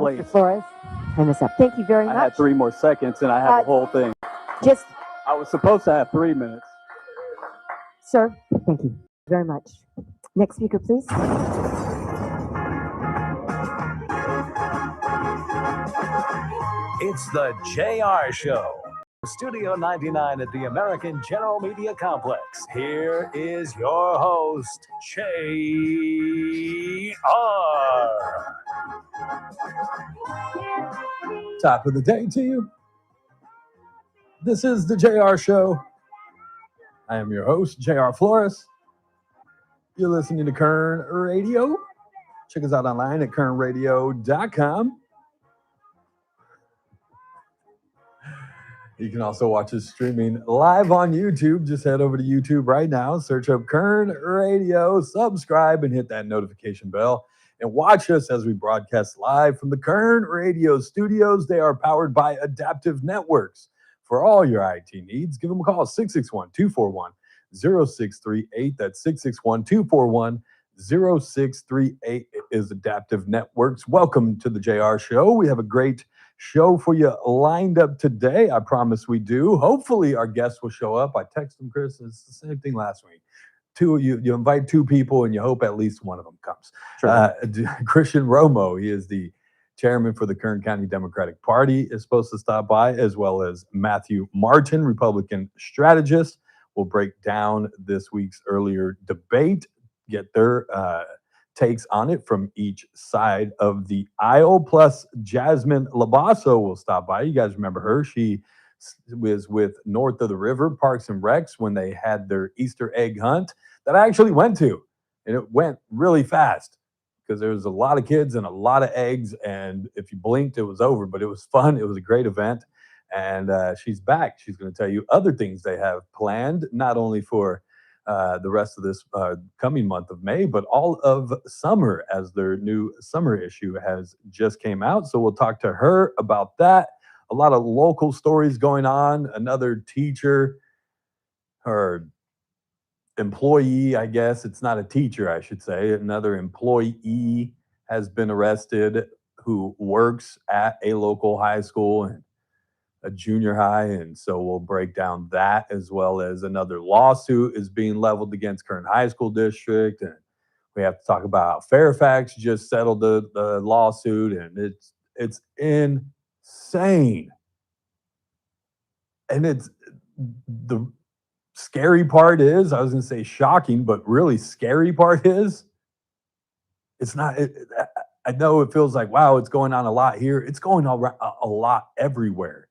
please. Mr. Flores. Time is up. Thank you very much. I had 3 more seconds, and I have the whole thing. I was supposed to have 3 minutes. Sir, thank you very much. Next speaker, please. It's the JR Show. Studio 99 at the American General Media Complex. Here is your host, JR. Top of the day to you. This is the JR Show. I am your host, JR Flores. You're listening to Kern Radio. Check us out online at kernradio.com. You can also watch us streaming live on YouTube. Just head over to YouTube right now, search up Kern Radio, subscribe, and hit that notification bell. And watch us as we broadcast live from the Kern Radio studios. They are powered by Adaptive Networks. For all your IT needs, give them a call, 661-241-0638. That's 661-241-0638 is Adaptive Networks. Welcome to the JR Show. We have a great show for you lined up today. I promise we do. Hopefully our guests will show up. I texted them, Chris. It's the same thing last week. You invite 2 people and you hope at least one of them comes. Sure. Christian Romo, he is the chairman for the Kern County Democratic Party, is supposed to stop by, as well as Matthew Martin, Republican strategist. We'll break down this week's earlier debate, get their takes on it from each side of the aisle. Plus, Jasmin Labasso will stop by. You guys remember her. She was with North of the River Parks and Recs when they had their Easter egg hunt that I actually went to. And it went really fast because there was a lot of kids and a lot of eggs. And if you blinked, it was over. But it was fun. It was a great event. And she's back. She's going to tell you other things they have planned, not only for the rest of this coming month of May, but all of summer, as their new summer issue has just came out. So we'll talk to her about that. A lot of local stories going on. Another teacher or employee, I guess. It's not a teacher, I should say. Another employee has been arrested who works at a local high school and a junior high, and so we'll break down that, as well as another lawsuit is being leveled against Kern High School District, and we have to talk about how Fairfax just settled the lawsuit, and it's insane. And it's the scary part is, I was going to say shocking, but really scary part is it's not. I know it feels like, wow, it's going on a lot here. It's going on a lot everywhere.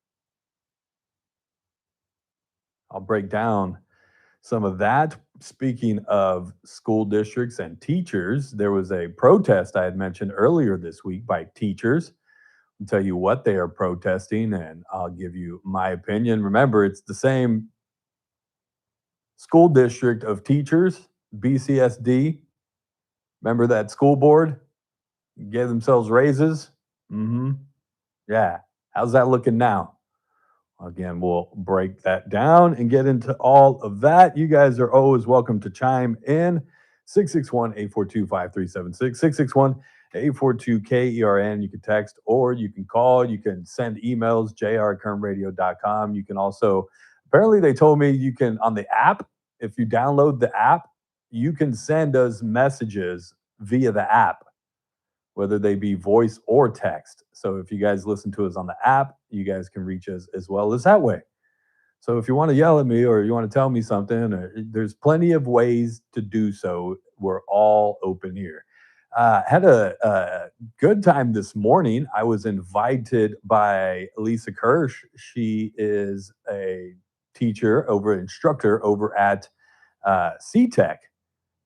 I'll break down some of that. Speaking of school districts and teachers, there was a protest I had mentioned earlier this week by teachers. I'll tell you what they are protesting, and I'll give you my opinion. Remember, it's the same school district of teachers, BCSD. Remember that school board? Gave themselves raises? Yeah. How's that looking now? Again, we'll break that down and get into all of that. You guys are always welcome to chime in. 661-842-5376, 661-842-KERN. You can text or you can call. You can send emails, jr@kernradio.com. You can also, apparently they told me you can, on the app, if you download the app, you can send us messages via the app, whether they be voice or text. So if you guys listen to us on the app, you guys can reach us as well as that way. So if you want to yell at me or you want to tell me something, there's plenty of ways to do so. We're all open here. Had a good time this morning. I was invited by Lisa Kirsch. She is a instructor over at CTech.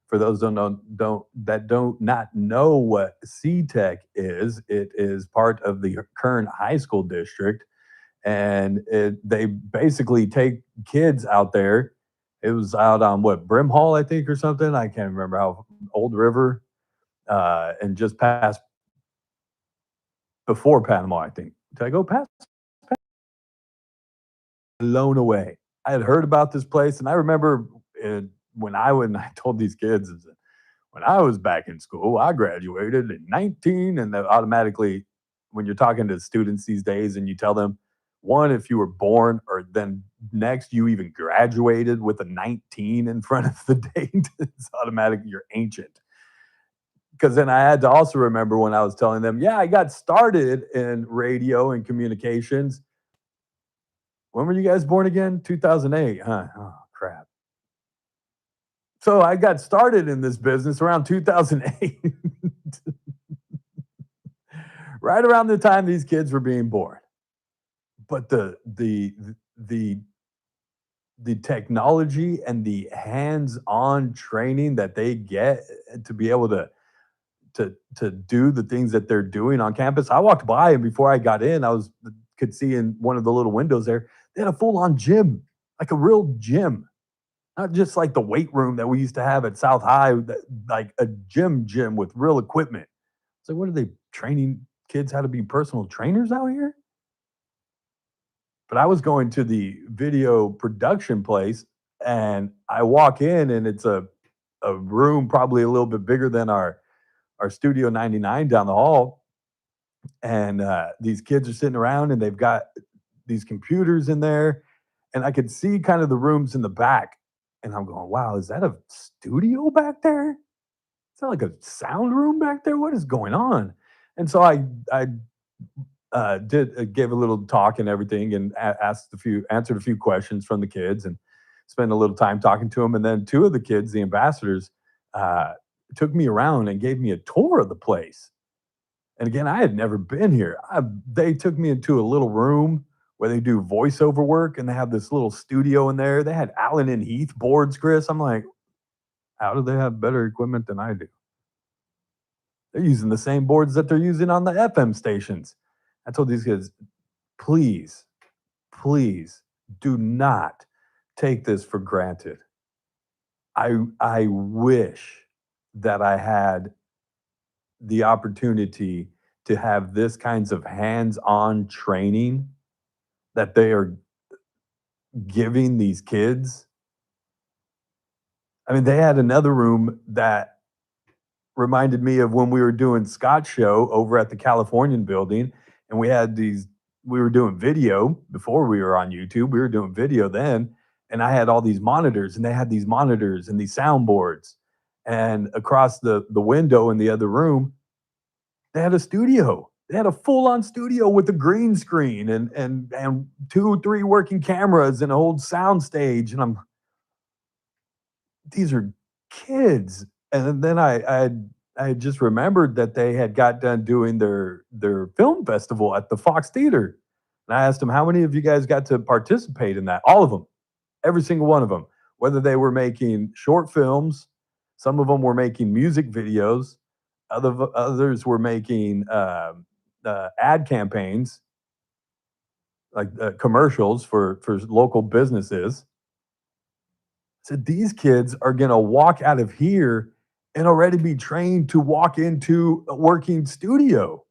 For those that do not know what CTech is, it is part of the Kern High School District, and they basically take kids out there. It was out on Brim Hall, I think, or something. I can't remember how. Old River, and just past before Panama, I think. Did I go past? Blown away. I had heard about this place, and I remember when I told these kids, when I was back in school, I graduated in 19, and they automatically when you're talking to students these days and you tell them, one, if you were born, or then next you even graduated with a 19 in front of the date, it's automatic, you're ancient. Because then I had to also remember when I was telling them, yeah, I got started in radio and communications. When were you guys born again? 2008, huh? Oh, crap. So I got started in this business around 2008. Right around the time these kids were being born. But the technology and the hands-on training that they get to be able to do the things that they're doing on campus. I walked by, and before I got in, could see in one of the little windows there, they had a full-on gym, like a real gym. Not just like the weight room that we used to have at South High, like a gym with real equipment. So what are they training kids how to be personal trainers out here? But I was going to the video production place, and I walk in, and it's a room probably a little bit bigger than our Studio 99 down the hall. And these kids are sitting around, and they've got these computers in there, and I could see kind of the rooms in the back. And I'm going, wow, is that a studio back there? Is that like a sound room back there? What is going on? And so I gave a little talk and everything, and answered a few questions from the kids, and spent a little time talking to them. And then two of the kids, the ambassadors, took me around and gave me a tour of the place. And again, I had never been here. They took me into a little room where they do voiceover work, and they have this little studio in there. They had Allen and Heath boards, Chris. I'm like, how do they have better equipment than I do? They're using the same boards that they're using on the FM stations. I told these kids, please do not take this for granted. I wish that I had the opportunity to have this kinds of hands-on training that they are giving these kids. I mean, they had another room that reminded me of when we were doing Scott's show over at the Californian building, and we were doing video before we were on YouTube. We were doing video then, and I had all these monitors, and they had these monitors and these soundboards. And across the window in the other room, they had a studio. They had a full-on studio with a green screen and 2-3 working cameras and a whole sound stage. And these are kids. And then I had just remembered that they had got done doing their film festival at the Fox Theater. And I asked them, how many of you guys got to participate in that? All of them, every single one of them, whether they were making short films, some of them were making music videos, others were making ad campaigns, like commercials for local businesses. So these kids are going to walk out of here and already be trained to walk into a working studio.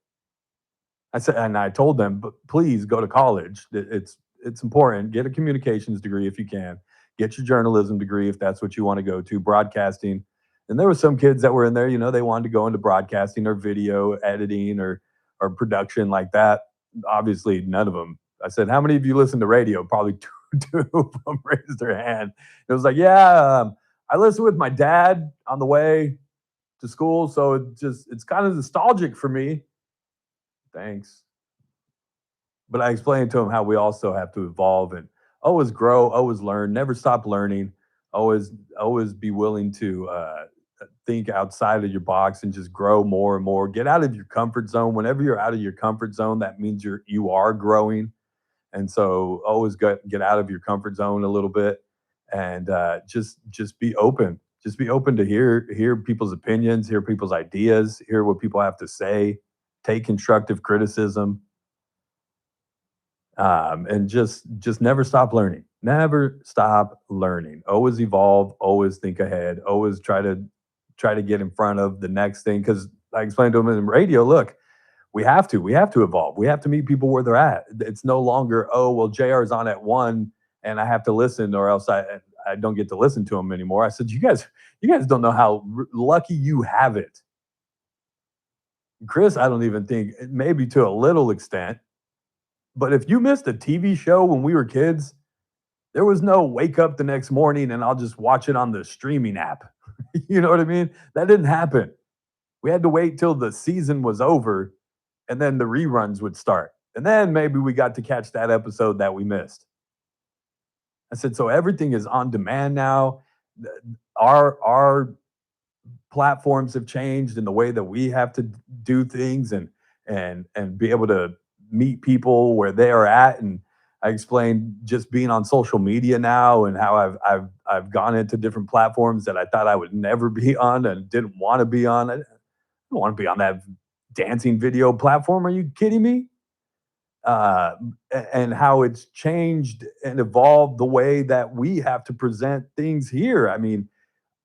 I said, and I told them, but please go to college. It's important. Get a communications degree if you can. Get your journalism degree if that's what you want to go to, broadcasting. And there were some kids that were in there, they wanted to go into broadcasting or video editing or production like that. Obviously, none of them. I said, how many of you listen to radio? Probably two of them raised their hand. It was like, yeah, I listen with my dad on the way to school. So it's kind of nostalgic for me. Thanks. But I explained to him how we also have to evolve and always grow, always learn, never stop learning, always be willing to think outside of your box and just grow more and more. Get out of your comfort zone. Whenever you're out of your comfort zone, that means you are growing. And so always get out of your comfort zone a little bit, and just be open. Just be open to hear people's opinions, hear people's ideas, hear what people have to say, take constructive criticism, and just never stop learning. Never stop learning. Always evolve. Always think ahead. Always try to get in front of the next thing. Because I explained to them in radio, look, we have to evolve. We have to meet people where they're at. It's no longer, oh, well, JR is on at 1 and I have to listen, or else I don't get to listen to him anymore. I said, you guys don't know how lucky you have it Chris, I don't even think, maybe to a little extent. But if you missed a TV show when we were kids, there was no wake up the next morning and I'll just watch it on the streaming app. You know what I mean? That didn't happen. We had to wait till the season was over and then the reruns would start. And then maybe we got to catch that episode that we missed. I said, so everything is on demand now. Our platforms have changed in the way that we have to do things and be able to meet people where they are at. And I explained just being on social media now and how I've gone into different platforms that I thought I would never be on and didn't want to be on. I don't want to be on that dancing video platform. Are you kidding me? And how it's changed and evolved the way that we have to present things here. I mean,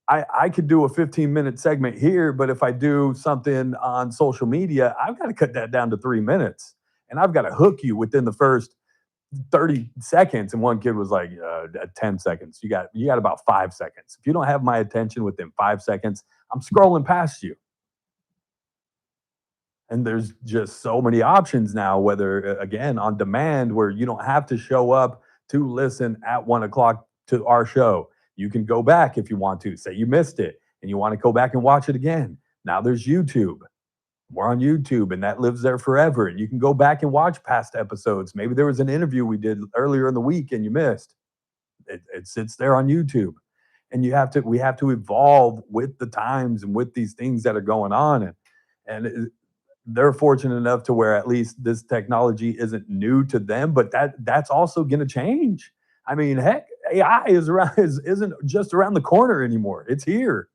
I could do a 15-minute segment here, but if I do something on social media, I've got to cut that down to 3 minutes. And I've got to hook you within the first 30 seconds. And one kid was like, 10 seconds. You got about 5 seconds. If you don't have my attention within 5 seconds, I'm scrolling past you. And there's just so many options now, whether, again, on demand, where you don't have to show up to listen at 1 o'clock to our show. You can go back if you want to. Say you missed it and you want to go back and watch it again. Now there's YouTube. We're on YouTube and that lives there forever. And you can go back and watch past episodes. Maybe there was an interview we did earlier in the week and you missed. It sits there on YouTube. And we have to evolve with the times and with these things that are going on. And they're fortunate enough to where at least this technology isn't new to them, but that's also going to change. I mean, heck, AI isn't just around the corner anymore. It's here.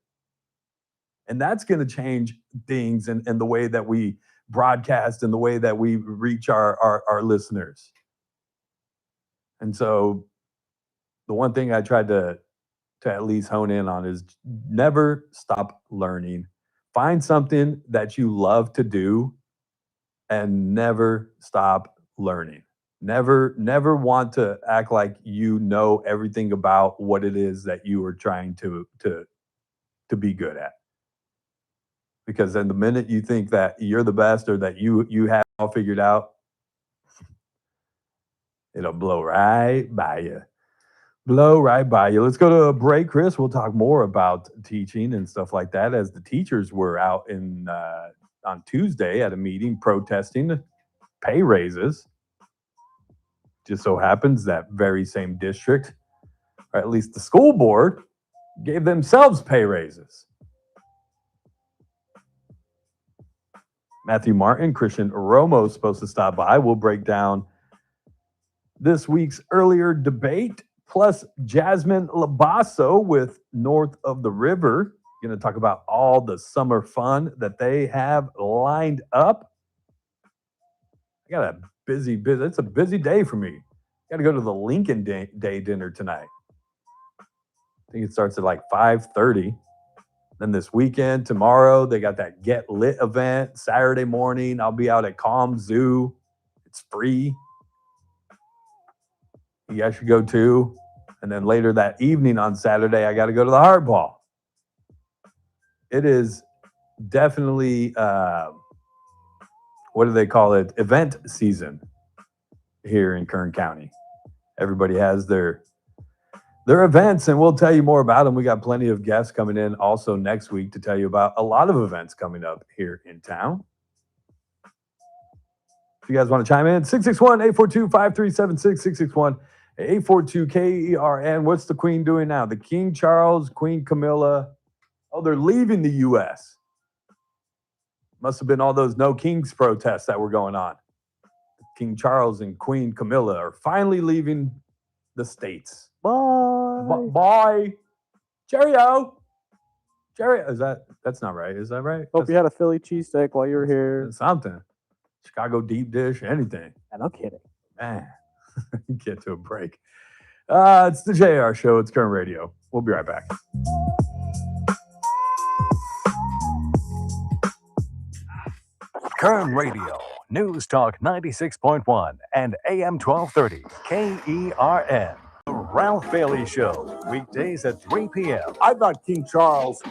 And that's going to change things and the way that we broadcast and the way that we reach our listeners. And so the one thing I tried to at least hone in on is never stop learning. Find something that you love to do and never stop learning. Never want to act like you know everything about what it is that you are trying to be good at. Because then the minute you think that you're the best or that you have it all figured out, it'll blow right by you. Blow right by you. Let's go to a break, Chris. We'll talk more about teaching and stuff like that, as the teachers were out on Tuesday at a meeting protesting pay raises. Just so happens that very same district, or at least the school board, gave themselves pay raises. Matthew Martin, Christian Romo is supposed to stop by. We'll break down this week's earlier debate, plus Jasmin Labasso with North of the River. Going to talk about all the summer fun that they have lined up. I got a busy. It's a busy day for me. Got to go to the Lincoln Day dinner tonight. I think it starts at like 5:30. Then this weekend, tomorrow, they got that Get Lit event. Saturday morning, I'll be out at Calm Zoo. It's free. You guys should go too. And then later that evening on Saturday, I got to go to the Hardball. It is definitely, what do they call it? Event season here in Kern County. Everybody has their events, and we'll tell you more about them. We got plenty of guests coming in also next week to tell you about a lot of events coming up here in town. If you guys want to chime in, 661-842-5376, 661-842-KERN. What's the Queen doing now? The King Charles, Queen Camilla. Oh, they're leaving the U.S. Must have been all those No Kings protests that were going on. King Charles and Queen Camilla are finally leaving the States. Bye. Bye. Cheerio. Cheerio. That's not right. Is that right? Hope you had a Philly cheesesteak while you were here. Something. Chicago deep dish, anything. No kidding. Man, get to a break. It's the JR Show. It's Kern Radio. We'll be right back. Kern Radio, News Talk 96.1 and AM 1230, KERN. The Ralph Bailey Show, weekdays at 3 p.m. I thought King Charles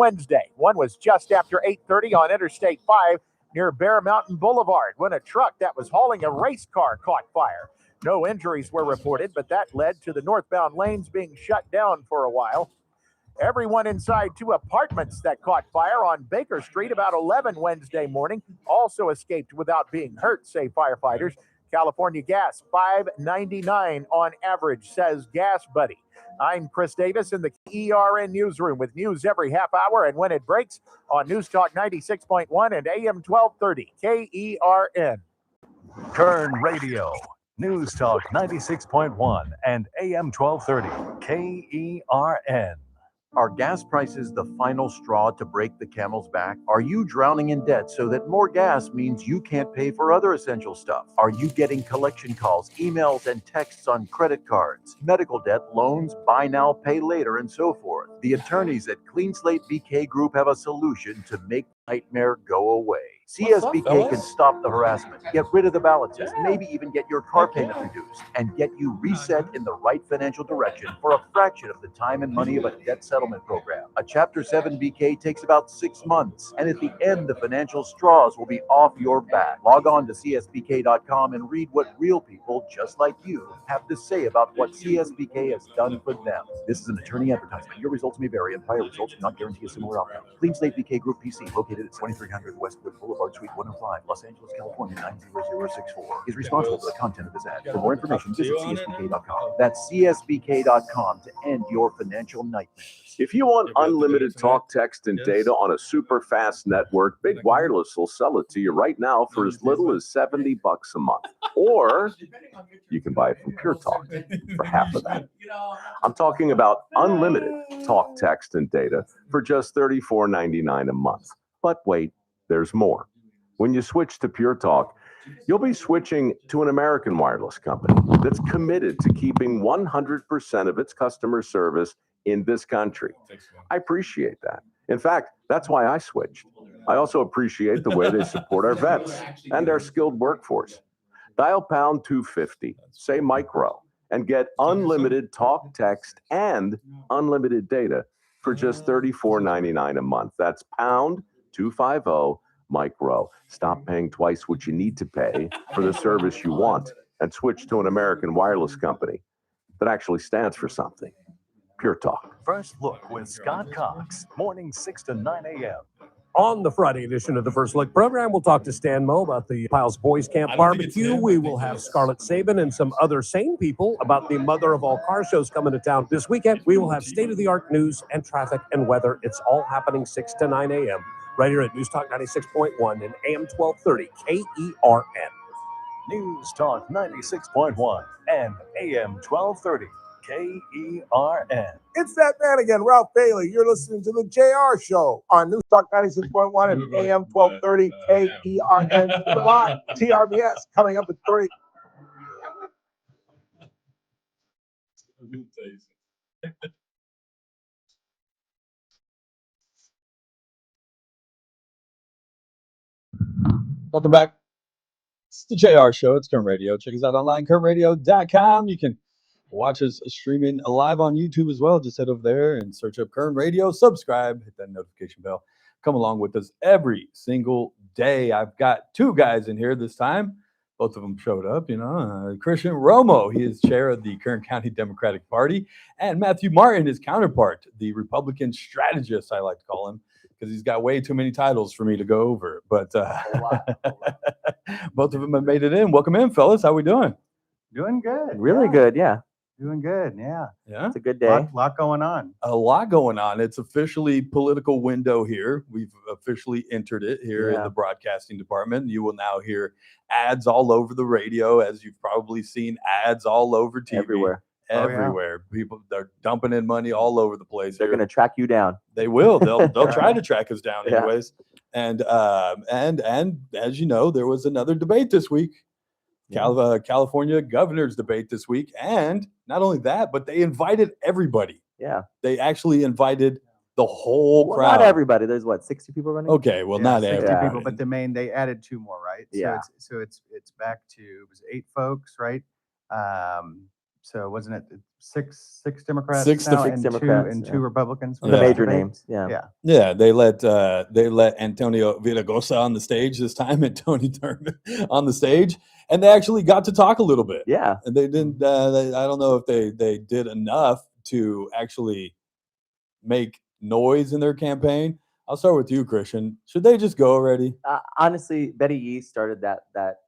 Wednesday. One was just after 8:30 on Interstate 5 near Bear Mountain Boulevard when a truck that was hauling a race car caught fire. No injuries were reported, but that led to the northbound lanes being shut down for a while. Everyone inside two apartments that caught fire on Baker Street about 11 Wednesday morning also escaped without being hurt, say firefighters. California gas, $5.99 on average, says Gas Buddy. I'm Chris Davis in the KERN newsroom with news every half hour and when it breaks on News Talk 96.1 and AM 1230 KERN. Kern Radio, News Talk 96.1 and AM 1230 KERN. Are gas prices the final straw to break the camel's back? Are you drowning in debt so that more gas means you can't pay for other essential stuff? Are you getting collection calls, emails, and texts on credit cards, medical debt, loans, buy now, pay later, and so forth? The attorneys at Clean Slate BK Group have a solution to make the nightmare go away. CSBK can stop the harassment, get rid of the balances, maybe even get your car payment reduced, and get you reset in the right financial direction for a fraction of the time and money of a debt settlement program. A Chapter 7 BK takes about 6 months, and at the end, the financial straws will be off your back. Log on to CSBK.com and read what real people just like you have to say about what CSBK has done for them. This is an attorney advertisement. Your results may vary, and prior results do not guarantee a similar outcome. Clean Slate BK Group PC, located at 2300 Westwood Boulevard, Suite 105, Los Angeles, California 90064, is responsible for the content of this ad. For more information, visit CSBK.com. That's CSBK.com to end your financial nightmares. If you want unlimited talk, text, and data on a super fast network, Big Wireless will sell it to you right now for as little as $70 a month. Or you can buy it from Pure Talk for half of that. I'm talking about unlimited talk, text, and data for just $34.99 a month. But wait, there's more. When you switch to Pure Talk, you'll be switching to an American wireless company that's committed to keeping 100% of its customer service in this country. I appreciate that. In fact, that's why I switched. I also appreciate the way they support our vets and our skilled workforce. Dial pound 250, say micro, and get unlimited talk, text, and unlimited data for just $34.99 a month. That's pound 250 micro. Stop paying twice what you need to pay for the service you want and switch to an American wireless company that actually stands for something. Pure Talk. First Look with Scott Cox, mornings 6 to 9 a.m. On the Friday edition of the First Look program, we'll talk to Stan Moe about the Piles Boys Camp barbecue. We will have Scarlett Sabin and some other sane people about the mother of all car shows coming to town this weekend. We will have state-of-the-art news and traffic and weather. It's all happening 6 to 9 a.m. right here at News Talk 96.1 and AM 1230 KERN. News Talk 96.1 and AM 1230 KERN. It's that man again, Ralph Bailey. You're listening to the JR Show on News Talk 96.1 and AM 1230 KERN. Live TRBS coming up at 3. Welcome back. It's the JR Show. It's Kern Radio. Check us out online, kernradio.com. You can watch us streaming live on YouTube as well. Just head over there and search up Kern Radio. Subscribe. Hit that notification bell. Come along with us every single day. I've got two guys in here this time. Both of them showed up, Christian Romo, he is chair of the Kern County Democratic Party, and Matthew Martin, his counterpart, the Republican strategist, I like to call him, because he's got way too many titles for me to go over. But both of them have made it in. Welcome in, fellas. How we doing? Doing good. Really good, yeah. Doing good, yeah. Yeah. It's a good day. Lot going on. A lot going on. It's officially political window here. We've officially entered it here in the broadcasting department. You will now hear ads all over the radio, as you've probably seen ads all over TV. Everywhere. Everywhere. People, they're dumping in money all over the place. They're going to track you down. They will. They'll try to track us down anyways. And as you know, there was another debate this week. California governor's debate this week. And not only that, but they invited everybody. Yeah. They actually invited the whole crowd. Not everybody. There's 60 people running? Okay, well, not 60 everybody. people, but they added 2 more, right? Yeah. So it's back to, it was 8 folks, right? So wasn't it six Democrats Six now Six and Democrats, two yeah. Republicans? The Yeah. major Debate? names, yeah. Yeah. Yeah, they let Antonio Villaraigosa on the stage this time and Tony Thurman on the stage, and they actually got to talk a little bit. Yeah. And they didn't. I don't know if they did enough to actually make noise in their campaign. I'll start with you, Christian. Should they just go already? Honestly, Betty Yee started that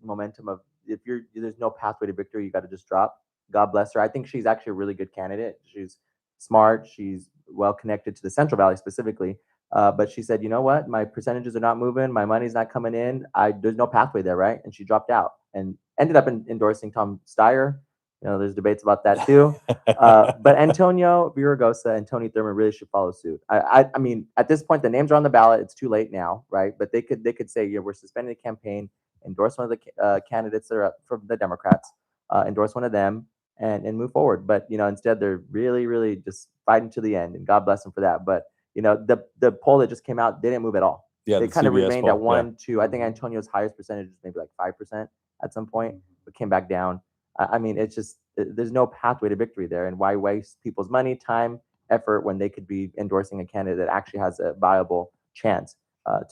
momentum of if there's no pathway to victory, you got to just drop. God bless her. I think she's actually a really good candidate. She's smart. She's well connected to the Central Valley specifically. But she said, you know what? My percentages are not moving. My money's not coming in. There's no pathway there, right? And she dropped out and ended up endorsing Tom Steyer. You know, there's debates about that too. But Antonio Villaraigosa and Tony Thurman really should follow suit. I mean, at this point, the names are on the ballot. It's too late now, right? But they could say, yeah, we're suspending the campaign, endorse one of the candidates that are up from the Democrats, endorse one of them, and move forward. But you know, instead they're really just fighting to the end, and God bless them for that. But you know, the poll that just came out didn't move at all. Yeah, They the kind of CBS remained poll, at 1, 2. I think Antonio's highest percentage was maybe like 5% at some point, but came back down. I mean, it's just there's no pathway to victory there, and why waste people's money, time, effort when they could be endorsing a candidate that actually has a viable chance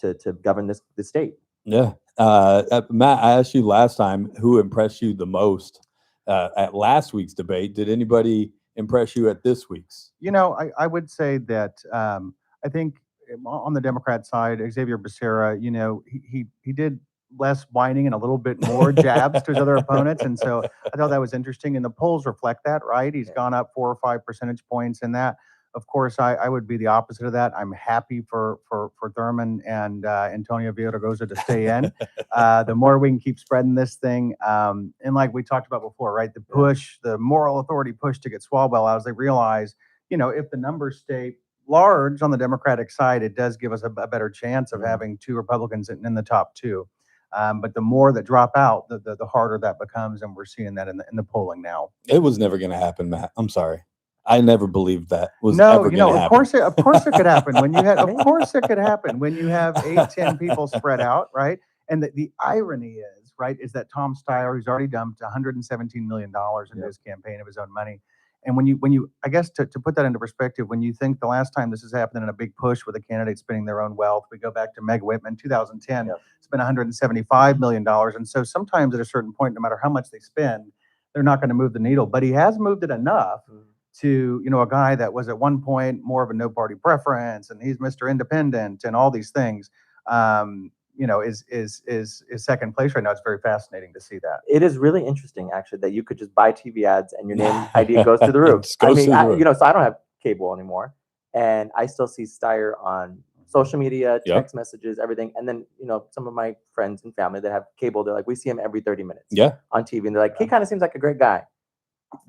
to govern this state. Yeah. Matt, I asked you last time who impressed you the most at last week's debate. Did anybody impress you at this week's? You know, I would say that I think on the Democrat side, Xavier Becerra, you know, he did less whining and a little bit more jabs to his other opponents. And so I thought that was interesting. And the polls reflect that, right? He's gone up 4 or 5 percentage points in that. Of course, I would be the opposite of that. I'm happy for Thurman and Antonio Villaraigosa to stay in. The more we can keep spreading this thing, and like we talked about before, right? The push, the moral authority push to get Swalwell out as they realize, you know, if the numbers stay large on the Democratic side, it does give us a better chance of having 2 Republicans in the top 2. But the more that drop out, the harder that becomes, and we're seeing that in the polling now. It was never going to happen, Matt. I'm sorry. I never believed that was no, ever you know, going to happen. of course it could happen when you had, of course it could happen when you have 8, 10 people spread out, right? And the irony is, right, is that Tom Steyer, who's already dumped $117 million into his campaign of his own money. And when you, I guess to put that into perspective, when you think the last time this has happened in a big push with a candidate spending their own wealth, we go back to Meg Whitman, 2010, spent $175 million. And so sometimes at a certain point, no matter how much they spend, they're not going to move the needle. But he has moved it enough to, you know, a guy that was at one point more of a no party preference, and he's Mr. Independent and all these things, you know, is second place right now. It's very fascinating to see that. It is really interesting, actually, that you could just buy TV ads and your name ID goes through the roof. I mean, you know, so I don't have cable anymore, and I still see Steyer on social media, text messages, everything. And then, you know, some of my friends and family that have cable, they're like, we see him every 30 minutes on TV, and they're like, he kind of seems like a great guy.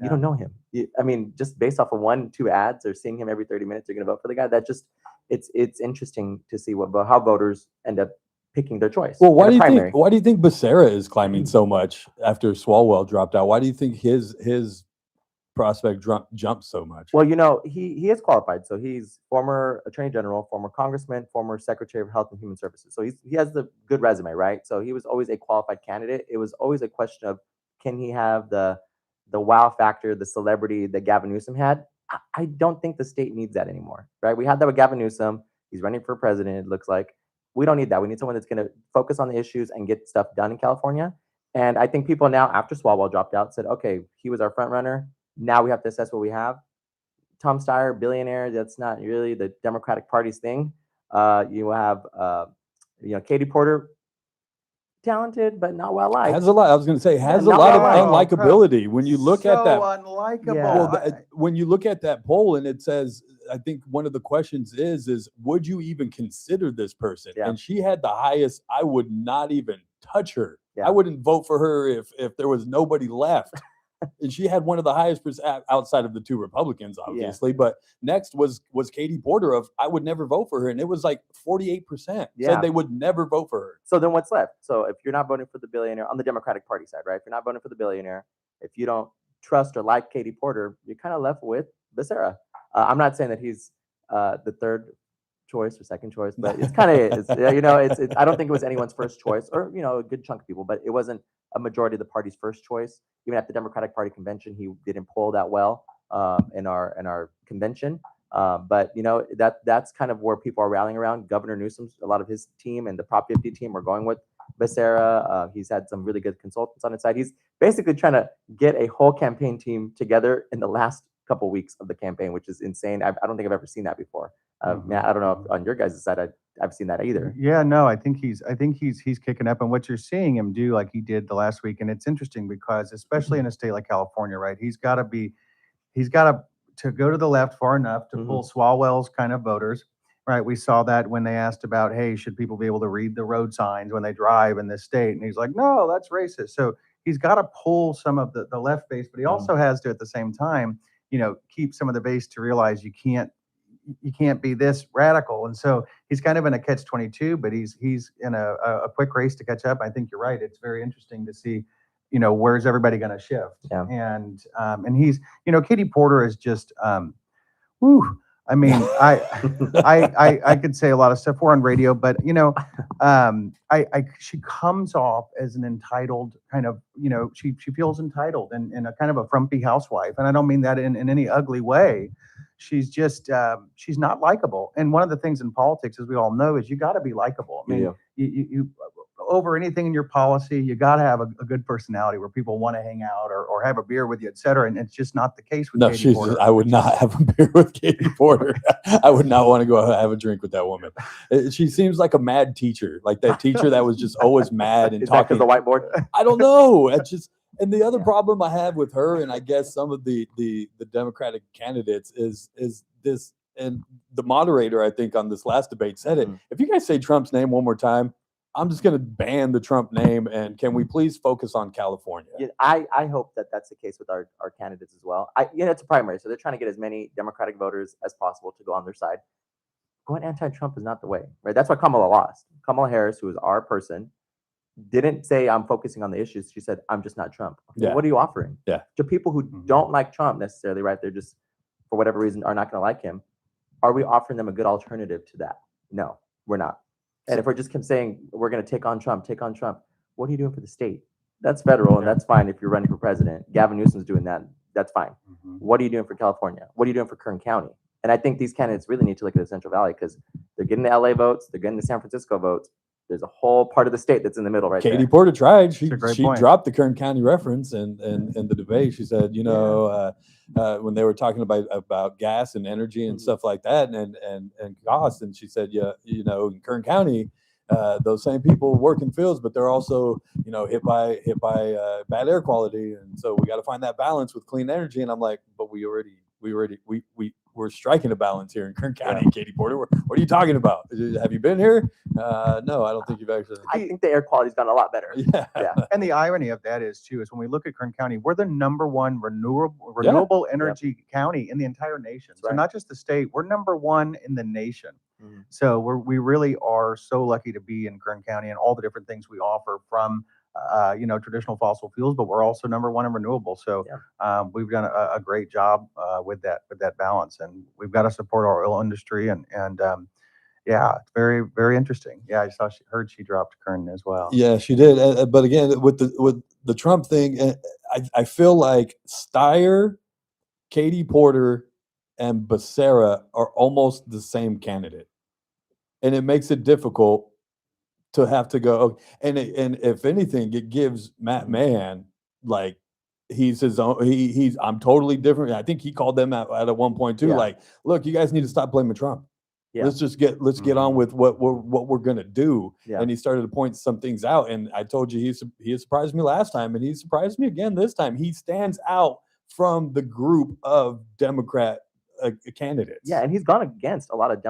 You don't know him. I mean, just based off of 1, 2 ads or seeing him every 30 minutes, you're going to vote for the guy. That just, it's interesting to see how voters end up picking their choice. Well, why do you think Becerra is climbing so much after Swalwell dropped out? Why do you think his prospect jumped so much? Well, you know, he is qualified. So he's former attorney general, former congressman, former secretary of health and human services. So he has the good resume, right? So he was always a qualified candidate. It was always a question of, can he have the wow factor, the celebrity that Gavin Newsom had? I don't think the state needs that anymore, right? We had that with Gavin Newsom. He's running for president, it looks like. We don't need that. We need someone that's going to focus on the issues and get stuff done in California. And I think people now, after Swalwell dropped out, said, okay, he was our front runner. Now we have to assess what we have. Tom Steyer, billionaire, that's not really the Democratic Party's thing. You have, you know, Katie Porter, talented, but not well liked. Has a lot. I was going to say has a lot of unlikability when you look at that. Unlikable. Well, when you look at that poll and it says, I think one of the questions is would you even consider this person? And she had the highest. I would not even touch her. I wouldn't vote for her if there was nobody left. And she had one of the highest outside of the 2 Republicans, obviously. But next was Katie Porter of I would never vote for her, and it was like 48% said they would never vote for her. So then what's left? So if you're not voting for the billionaire on the Democratic Party side, right? If you're not voting for the billionaire, if you don't trust or like Katie Porter, you're kind of left with Becerra. I'm not saying that he's the third choice or second choice, but it's kind of you know, it's I don't think it was anyone's first choice, or you know, a good chunk of people, but it wasn't a majority of the party's first choice. Even at the Democratic Party convention, he didn't poll that well in our convention. But that's kind of where people are rallying around. Governor Newsom, a lot of his team and the Prop 50 team are going with Becerra. He's had some really good consultants on his side. He's basically trying to get a whole campaign team together in the last couple weeks of the campaign, which is insane. I don't think I've ever seen that before. Matt, I don't know if on your guys' side I've seen that either. Yeah, no, I think he's kicking up, and what you're seeing him do, like he did the last week, and it's interesting because especially in a state like California, right? He's got to go to the left far enough to pull Swalwell's kind of voters, right? We saw that when they asked about, hey, should people be able to read the road signs when they drive in this state? And he's like, no, that's racist. So he's got to pull some of the left base, but he also has to, at the same time, keep some of the base to realize you can't be this radical. And so he's kind of in a catch-22, but he's in a quick race to catch up. I think you're right. It's very interesting to see, where's everybody going to shift? Yeah. And he's, Katie Porter is just, whew. I mean, I could say a lot of stuff. We're on radio, but she comes off as an entitled kind of, she feels entitled and a kind of a frumpy housewife. And I don't mean that in any ugly way. She's just, she's not likable. And one of the things in politics, as we all know, is you got to be likable. I mean, you over anything in your policy, you got to have a good personality where people want to hang out or have a beer with you, et cetera. And it's just not the case with Katie Porter. I would not have a beer with Katie Porter. I would not want to go have a drink with that woman. She seems like a mad teacher, like that teacher that was just always mad and talking. Is that 'cause the whiteboard? I don't know. It's just, and the other problem I have with her, and I guess some of the Democratic candidates is this, and the moderator, I think, on this last debate said it. If you guys say Trump's name one more time, I'm just going to ban the Trump name, and can we please focus on California? Yeah, I hope that that's the case with our candidates as well. It's a primary, so they're trying to get as many Democratic voters as possible to go on their side. Going anti-Trump is not the way, right? That's why Kamala lost. Kamala Harris, who is our person, didn't say, I'm focusing on the issues. She said, I'm just not Trump. Okay, what are you offering? Yeah. To people who don't like Trump necessarily, right? They're just, for whatever reason, are not going to like him. Are we offering them a good alternative to that? No, we're not. And if we're just saying we're going to take on Trump, what are you doing for the state? That's federal, and that's fine if you're running for president. Gavin Newsom's doing that. That's fine. What are you doing for California? What are you doing for Kern County? And I think these candidates really need to look at the Central Valley because they're getting the LA votes, they're getting the San Francisco votes. There's a whole part of the state that's in the middle right there. Katie Porter tried. She dropped the Kern County reference in the debate. She said, when they were talking about gas and energy and stuff like that and cost, and she said, in Kern County, those same people work in fields, but they're also, hit by bad air quality, and so we got to find that balance with clean energy. And I'm like, but we're striking a balance here in Kern County, Katie Porter. What are you talking about? Have you been here? No, I don't think you've actually. I think the air quality's gotten a lot better. Yeah. And the irony of that is when we look at Kern County, we're the #1 renewable energy county in the entire nation. So not just the state, we're #1 in the nation. So we really are so lucky to be in Kern County and all the different things we offer from traditional fossil fuels, but we're also #1 in renewable. So we've done a great job with that balance, and we've got to support our oil industry and it's very, very interesting. Yeah, I heard she dropped Kern as well. Yeah, she did. But again, with the Trump thing, I feel like Steyer, Katie Porter, and Becerra are almost the same candidate, and it makes it difficult to have to go. And if anything, it gives Matt Mahan he's his own. I'm totally different. I think he called them out at one point too. Like, look, you guys need to stop blaming Trump. Yeah. Let's get on with what we're gonna do. Yeah. And he started to point some things out. And I told you he surprised me last time, and he surprised me again this time. He stands out from the group of Democrat candidates. Yeah, and he's gone against a lot of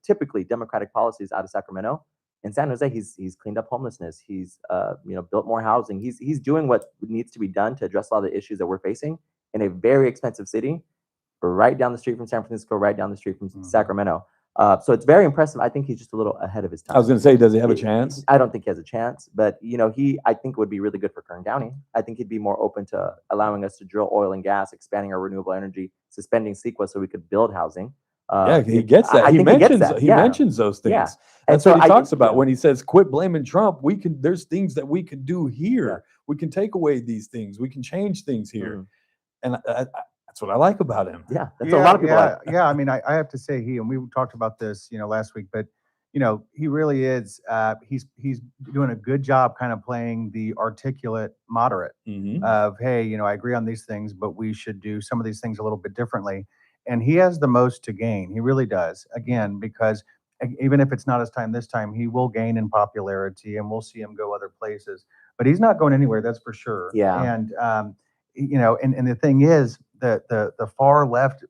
typically Democratic policies out of Sacramento. In San Jose, he's cleaned up homelessness. He's built more housing. He's doing what needs to be done to address a lot of the issues that we're facing in a very expensive city, right down the street from San Francisco, right down the street from Sacramento. So it's very impressive. I think he's just a little ahead of his time. I was going to say, does he have a chance? I don't think he has a chance, but I think would be really good for Kern County. I think he'd be more open to allowing us to drill oil and gas, expanding our renewable energy, suspending CEQA so we could build housing. He gets that. He mentions those things. Yeah. That's what he talks about when he says, "Quit blaming Trump. There's things that we can do here. We can take away these things. We can change things here. And that's what I like about him. Yeah, that's a lot of people. I mean, I have to say and we talked about this, last week, but he really is. He's doing a good job, kind of playing the articulate moderate of, hey, I agree on these things, but we should do some of these things a little bit differently. And he has the most to gain. He really does. Again, because even if it's not his time this time, he will gain in popularity, and we'll see him go other places. But he's not going anywhere, that's for sure. Yeah. And and the thing is, the far left,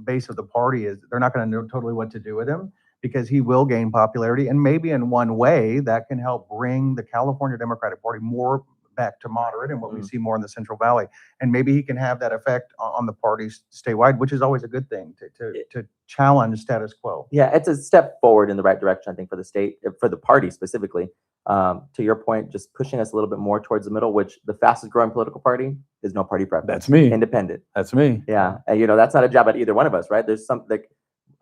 base of the party is they're not going to know totally what to do with him, because he will gain popularity, and maybe in one way that can help bring the California Democratic Party more back to moderate and what we see more in the Central Valley. And maybe he can have that effect on the parties statewide, which is always a good thing to challenge status quo. Yeah, it's a step forward in the right direction, I think, for the state, for the party specifically. To your point, just pushing us a little bit more towards the middle, which the fastest growing political party is no party preference. That's me. Independent. That's me. Yeah. And that's not a jab at either one of us, right? There's some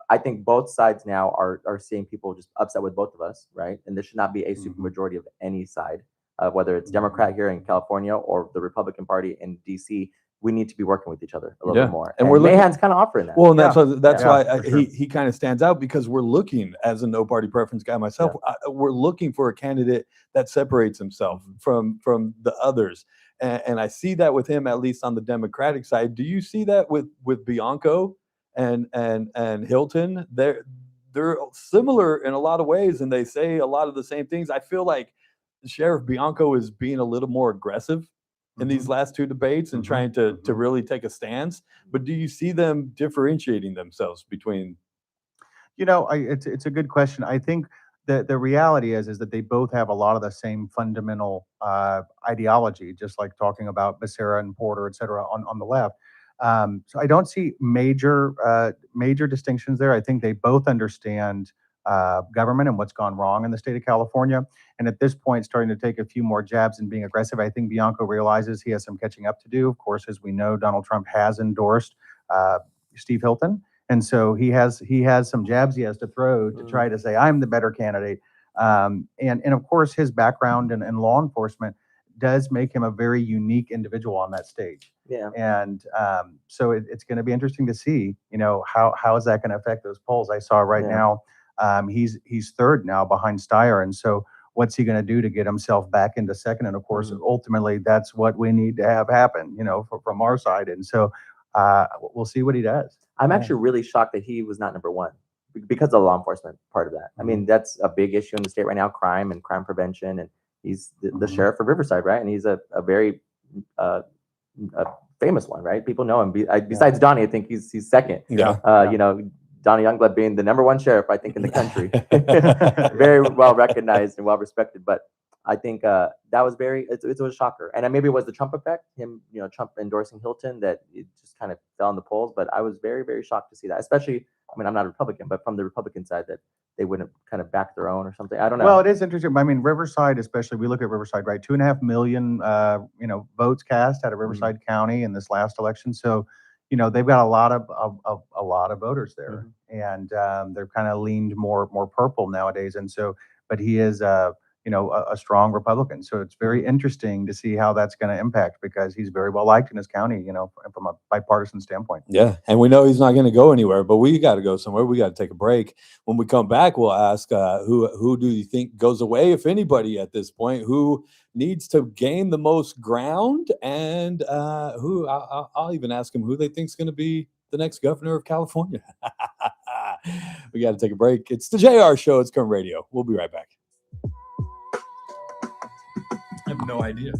I think both sides now are seeing people just upset with both of us, right? And there should not be a supermajority of any side, whether it's Democrat here in California or the Republican Party in DC. We need to be working with each other a little bit more. And Mahan's kind of offering that. Well, and that's why he kind of stands out, because we're looking, as a no party preference guy myself, we're looking for a candidate that separates himself from the others. And I see that with him, at least on the Democratic side. Do you see that with Bianco and Hilton? They're similar in a lot of ways, and they say a lot of the same things. I feel like Sheriff Bianco is being a little more aggressive in these last two debates and trying to really take a stance. But do you see them differentiating themselves between? It's a good question. I think the reality is that they both have a lot of the same fundamental ideology, just like talking about Becerra and Porter, et cetera, on the left. So I don't see major distinctions there. I think they both understand government and what's gone wrong in the state of California. And at this point, starting to take a few more jabs and being aggressive. I think Bianco realizes he has some catching up to do. Of course, as we know, Donald Trump has endorsed Steve Hilton. And so he has some jabs he has to throw to try to say, I'm the better candidate. And of course, his background in law enforcement does make him a very unique individual on that stage. Yeah. And so it's going to be interesting to see, how is that going to affect those polls? I saw right now, he's third now behind Steyer. And so what's he going to do to get himself back into second? And of course, ultimately, that's what we need to have happen, from our side. And so we'll see what he does. I'm actually really shocked that he was not number one because of the law enforcement part of that. I mean, that's a big issue in the state right now, crime and crime prevention. And he's the sheriff of Riverside, right? And he's a very a famous one, right? People know him. Besides Donnie, I think he's second. Yeah. Donnie Youngblood being the number one sheriff, I think, in the country. Very well recognized and well respected. But I think that was it was a shocker. And maybe it was the Trump effect, him, Trump endorsing Hilton, that it just kind of fell in the polls. But I was very, very shocked to see that, especially, I mean, I'm not a Republican, but from the Republican side, that they wouldn't kind of back their own or something. I don't know. Well, it is interesting. I mean, Riverside, especially, we look at Riverside, right? 2.5 million, votes cast out of Riverside County in this last election. So, they've got a lot of voters there, and they're kind of leaned more purple nowadays. And so, but he is a strong Republican. So it's very interesting to see how that's going to impact, because he's very well liked in his county, from a bipartisan standpoint. Yeah. And we know he's not going to go anywhere, but we got to go somewhere. We got to take a break. When we come back, we'll ask who do you think goes away, if anybody at this point, who needs to gain the most ground, and I'll even ask him who they think is going to be the next governor of California. We got to take a break. It's the JR Show. It's Kern Radio. We'll be right back. I have no idea.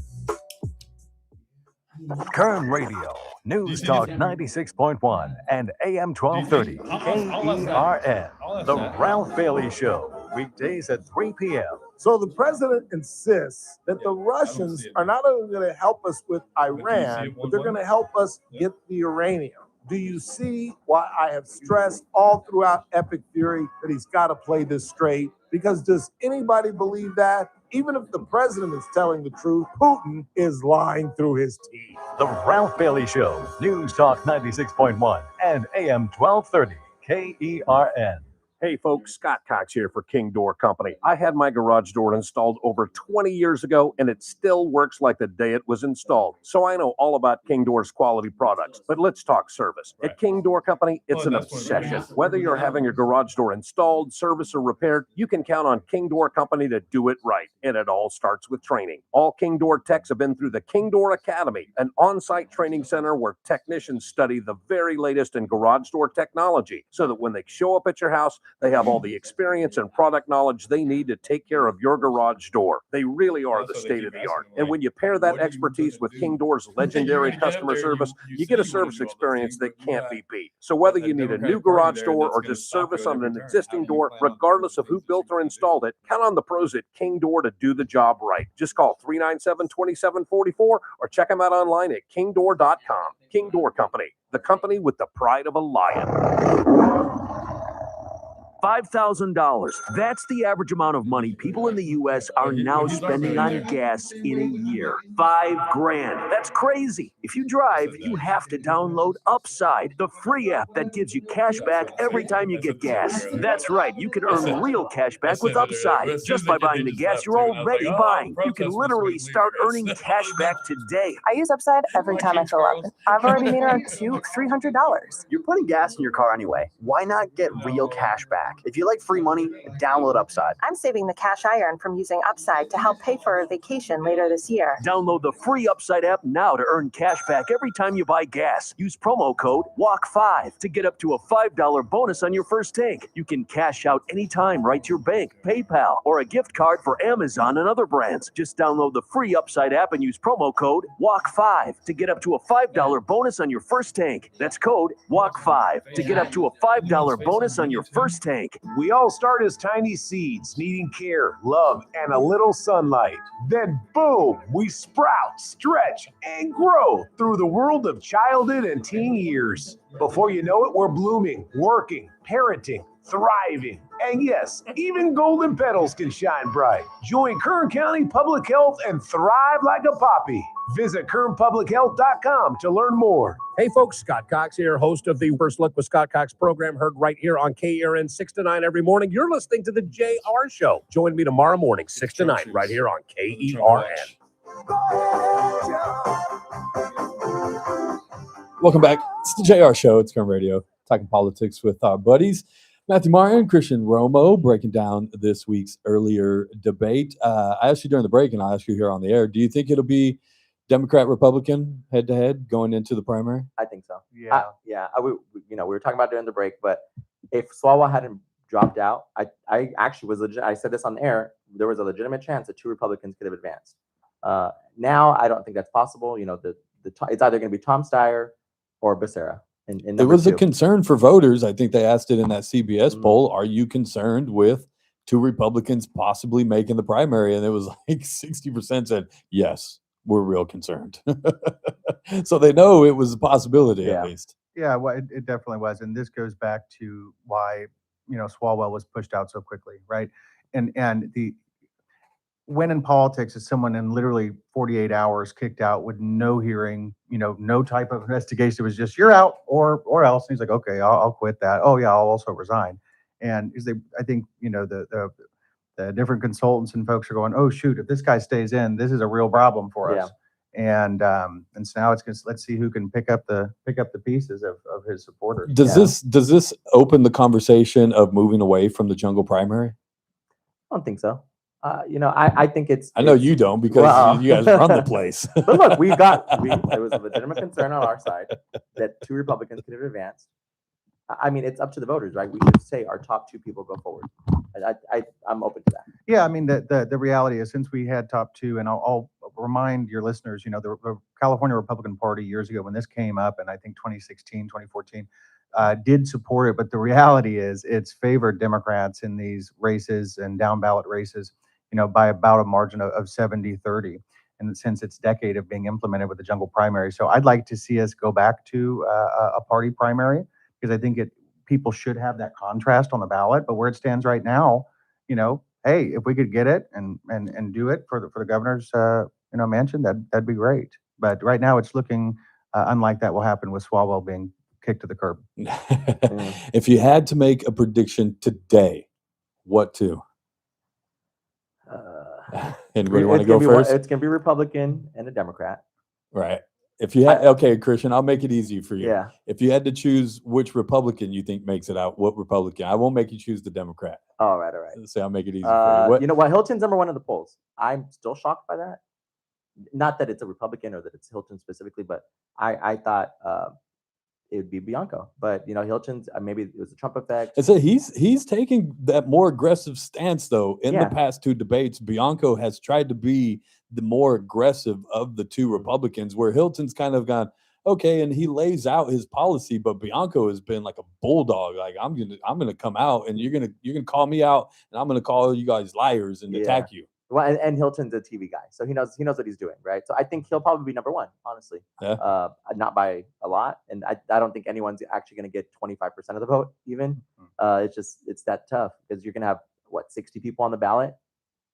Kern Radio, News Talk 96.1 and AM 1230, KERN, The Ralph Bailey Show, weekdays at 3 p.m. So the president insists that the Russians are not only going to help us with Iran, but they're going to help us get the uranium. Do you see why I have stressed all throughout Epic Theory that he's got to play this straight? Because does anybody believe that? Even if the president is telling the truth, Putin is lying through his teeth. The Ralph Bailey Show, News Talk 96.1 and AM 1230, KERN. Hey folks, Scott Cox here for King Door Company. I had my garage door installed over 20 years ago and it still works like the day it was installed. So I know all about King Door's quality products, but let's talk service. At King Door Company, it's an obsession. Whether you're having your garage door installed, serviced, or repaired, you can count on King Door Company to do it right. And it all starts with training. All King Door techs have been through the King Door Academy, an on-site training center where technicians study the very latest in garage door technology so that when they show up at your house, they have all the experience and product knowledge they need to take care of your garage door. They really are the state of the art. And when you pair that expertise with King Door's legendary customer service, you get a service experience that can't be beat. So whether you need a new garage door or just service on an existing door, regardless of who built or installed it, count on the pros at King Door to do the job right. Just call 397-2744 or check them out online at kingdoor.com. King Door Company, the company with the pride of a lion. $5,000. That's the average amount of money people in the U.S. are now spending on gas in a year. $5,000. That's crazy. If you drive, you have to download Upside, the free app that gives you cash back every time you get gas. That's right. You can earn real cash back with Upside. Just by buying the gas you're already buying. You can literally start earning cash back today. I use Upside every time I fill up. I've already made around $200-$300. You're putting gas in your car anyway. Why not get real cash back? If you like free money, download Upside. I'm saving the cash I earn from using Upside to help pay for a vacation later this year. Download the free Upside app now to earn cash back every time you buy gas. Use promo code WALK5 to get up to a $5 bonus on your first tank. You can cash out anytime right to your bank, PayPal, or a gift card for Amazon and other brands. Just download the free Upside app and use promo code WALK5 to get up to a $5 bonus on your first tank. That's code WALK5 to get up to a $5 bonus on your first tank. We all start as tiny seeds, needing care, love, and a little sunlight. Then boom, we sprout, stretch, and grow through the world of childhood and teen years. Before you know it, we're blooming, working, parenting, thriving. And yes, even golden petals can shine bright. Join Kern County Public Health and thrive like a poppy. Visit KernPublicHealth.com to learn more. Hey folks, Scott Cox here, host of the First Look with Scott Cox program, heard right here on KRN 6 to 9 every morning. You're listening to the JR Show. Join me tomorrow morning, 6 to 9, right here on KERN. Welcome back. It's the JR Show. It's Kern Radio, talking politics with our buddies. Matthew Martin, Christian Romo, breaking down this week's earlier debate. I asked you during the break, and I'll ask you here on the air, do you think it'll be Democrat-Republican head-to-head going into the primary? I think so. Yeah. We were talking about during the break, but if Swalwell hadn't dropped out, I actually was legit. I said this on the air. There was a legitimate chance that two Republicans could have advanced. Now I don't think that's possible. It's either going to be Tom Steyer or Becerra. It was a concern for voters. I think they asked it in that CBS poll. Are you concerned with two Republicans possibly making the primary? And it was like 60% said, yes, we're real concerned. So they know it was a possibility at least. Yeah, well, it definitely was. And this goes back to why, Swalwell was pushed out so quickly, right? And the when in politics is someone in literally 48 hours kicked out with no hearing, no type of investigation. It was just, you're out or else. And he's like, okay, I'll quit that. Oh yeah, I'll also resign. And I think, the different consultants and folks are going, oh shoot, if this guy stays in, this is a real problem for us. And so now let's see who can pick up the pieces of his supporters. Does this open the conversation of moving away from the jungle primary? I don't think so. I think it's. I know you don't because you guys run the place. But look, there was a legitimate concern on our side that two Republicans could have advanced. I mean, it's up to the voters, right? We should say our top two people go forward. I'm open to that. Yeah, I mean, the reality is since we had top two, and I'll remind your listeners, the California Republican Party years ago when this came up, and I think 2016, 2014, did support it. But the reality is it's favored Democrats in these races and down ballot races, by about a margin of 70-30. And since its decade of being implemented with the jungle primary. So I'd like to see us go back to a party primary because I think people should have that contrast on the ballot. But where it stands right now, hey, if we could get it and do it for the governor's mansion, that'd be great. But right now it's looking unlike that will happen with Swalwell being kicked to the curb. If you had to make a prediction today, what two? Anybody want to go first? It's going to be Republican and a Democrat. Right. If you had, okay, Christian, I'll make it easy for you. Yeah. If you had to choose which Republican you think makes it out, what Republican? I won't make you choose the Democrat. All right. So I'll make it easy for you. What? You know what? Hilton's number one in the polls. I'm still shocked by that. Not that it's a Republican or that it's Hilton specifically, but I thought it would be Bianco. But you know, Hilton's maybe it was the Trump effect. So he's taking that more aggressive stance though. In the past two debates, Bianco has tried to be the more aggressive of the two Republicans, where Hilton's kind of gone, okay, and he lays out his policy, but Bianco has been like a bulldog. Like I'm gonna come out and you're gonna call me out, and I'm gonna call you guys liars and attack you. Well, and Hilton's a TV guy, so he knows what he's doing, right? So I think he'll probably be number one, honestly. Yeah. Not by a lot, and I don't think anyone's actually going to get 25% of the vote. Even it's that tough because you're going to have 60 people on the ballot.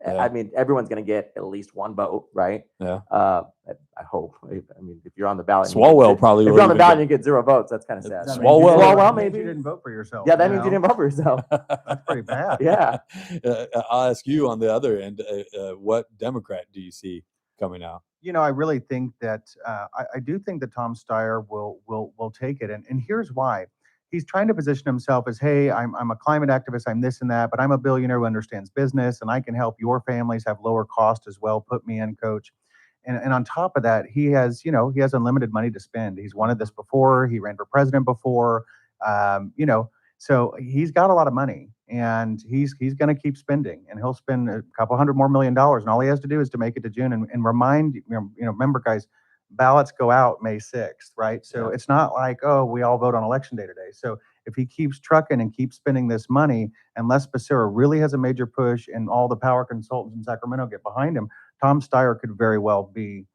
Yeah. I mean, everyone's going to get at least one vote, right? Yeah. I hope. I mean, if you're on the ballot, Swalwell probably. If you're on the ballot and you get 0 votes, that's kind of sad. Swalwell maybe you didn't vote for yourself. Yeah, that means you didn't vote for yourself. That's pretty bad. Yeah. I'll ask you on the other end, what Democrat do you see coming out? You know, I really think that I do think that Tom Steyer will take it, and here's why. He's trying to position himself as, hey, I'm a climate activist, I'm this and that, but I'm a billionaire who understands business, and I can help your families have lower cost as well. Put me in, coach. And on top of that, he has unlimited money to spend. He's wanted this before. He ran for president before. So he's got a lot of money, and he's going to keep spending, and he'll spend a couple $100 more million. And all he has to do is to make it to June and remind remember, guys, ballots go out May 6th, right? So it's not like, oh, we all vote on election day today. So if he keeps trucking and keeps spending this money, and Les Becerra really has a major push, and all the power consultants in Sacramento get behind him, Tom Steyer could very well be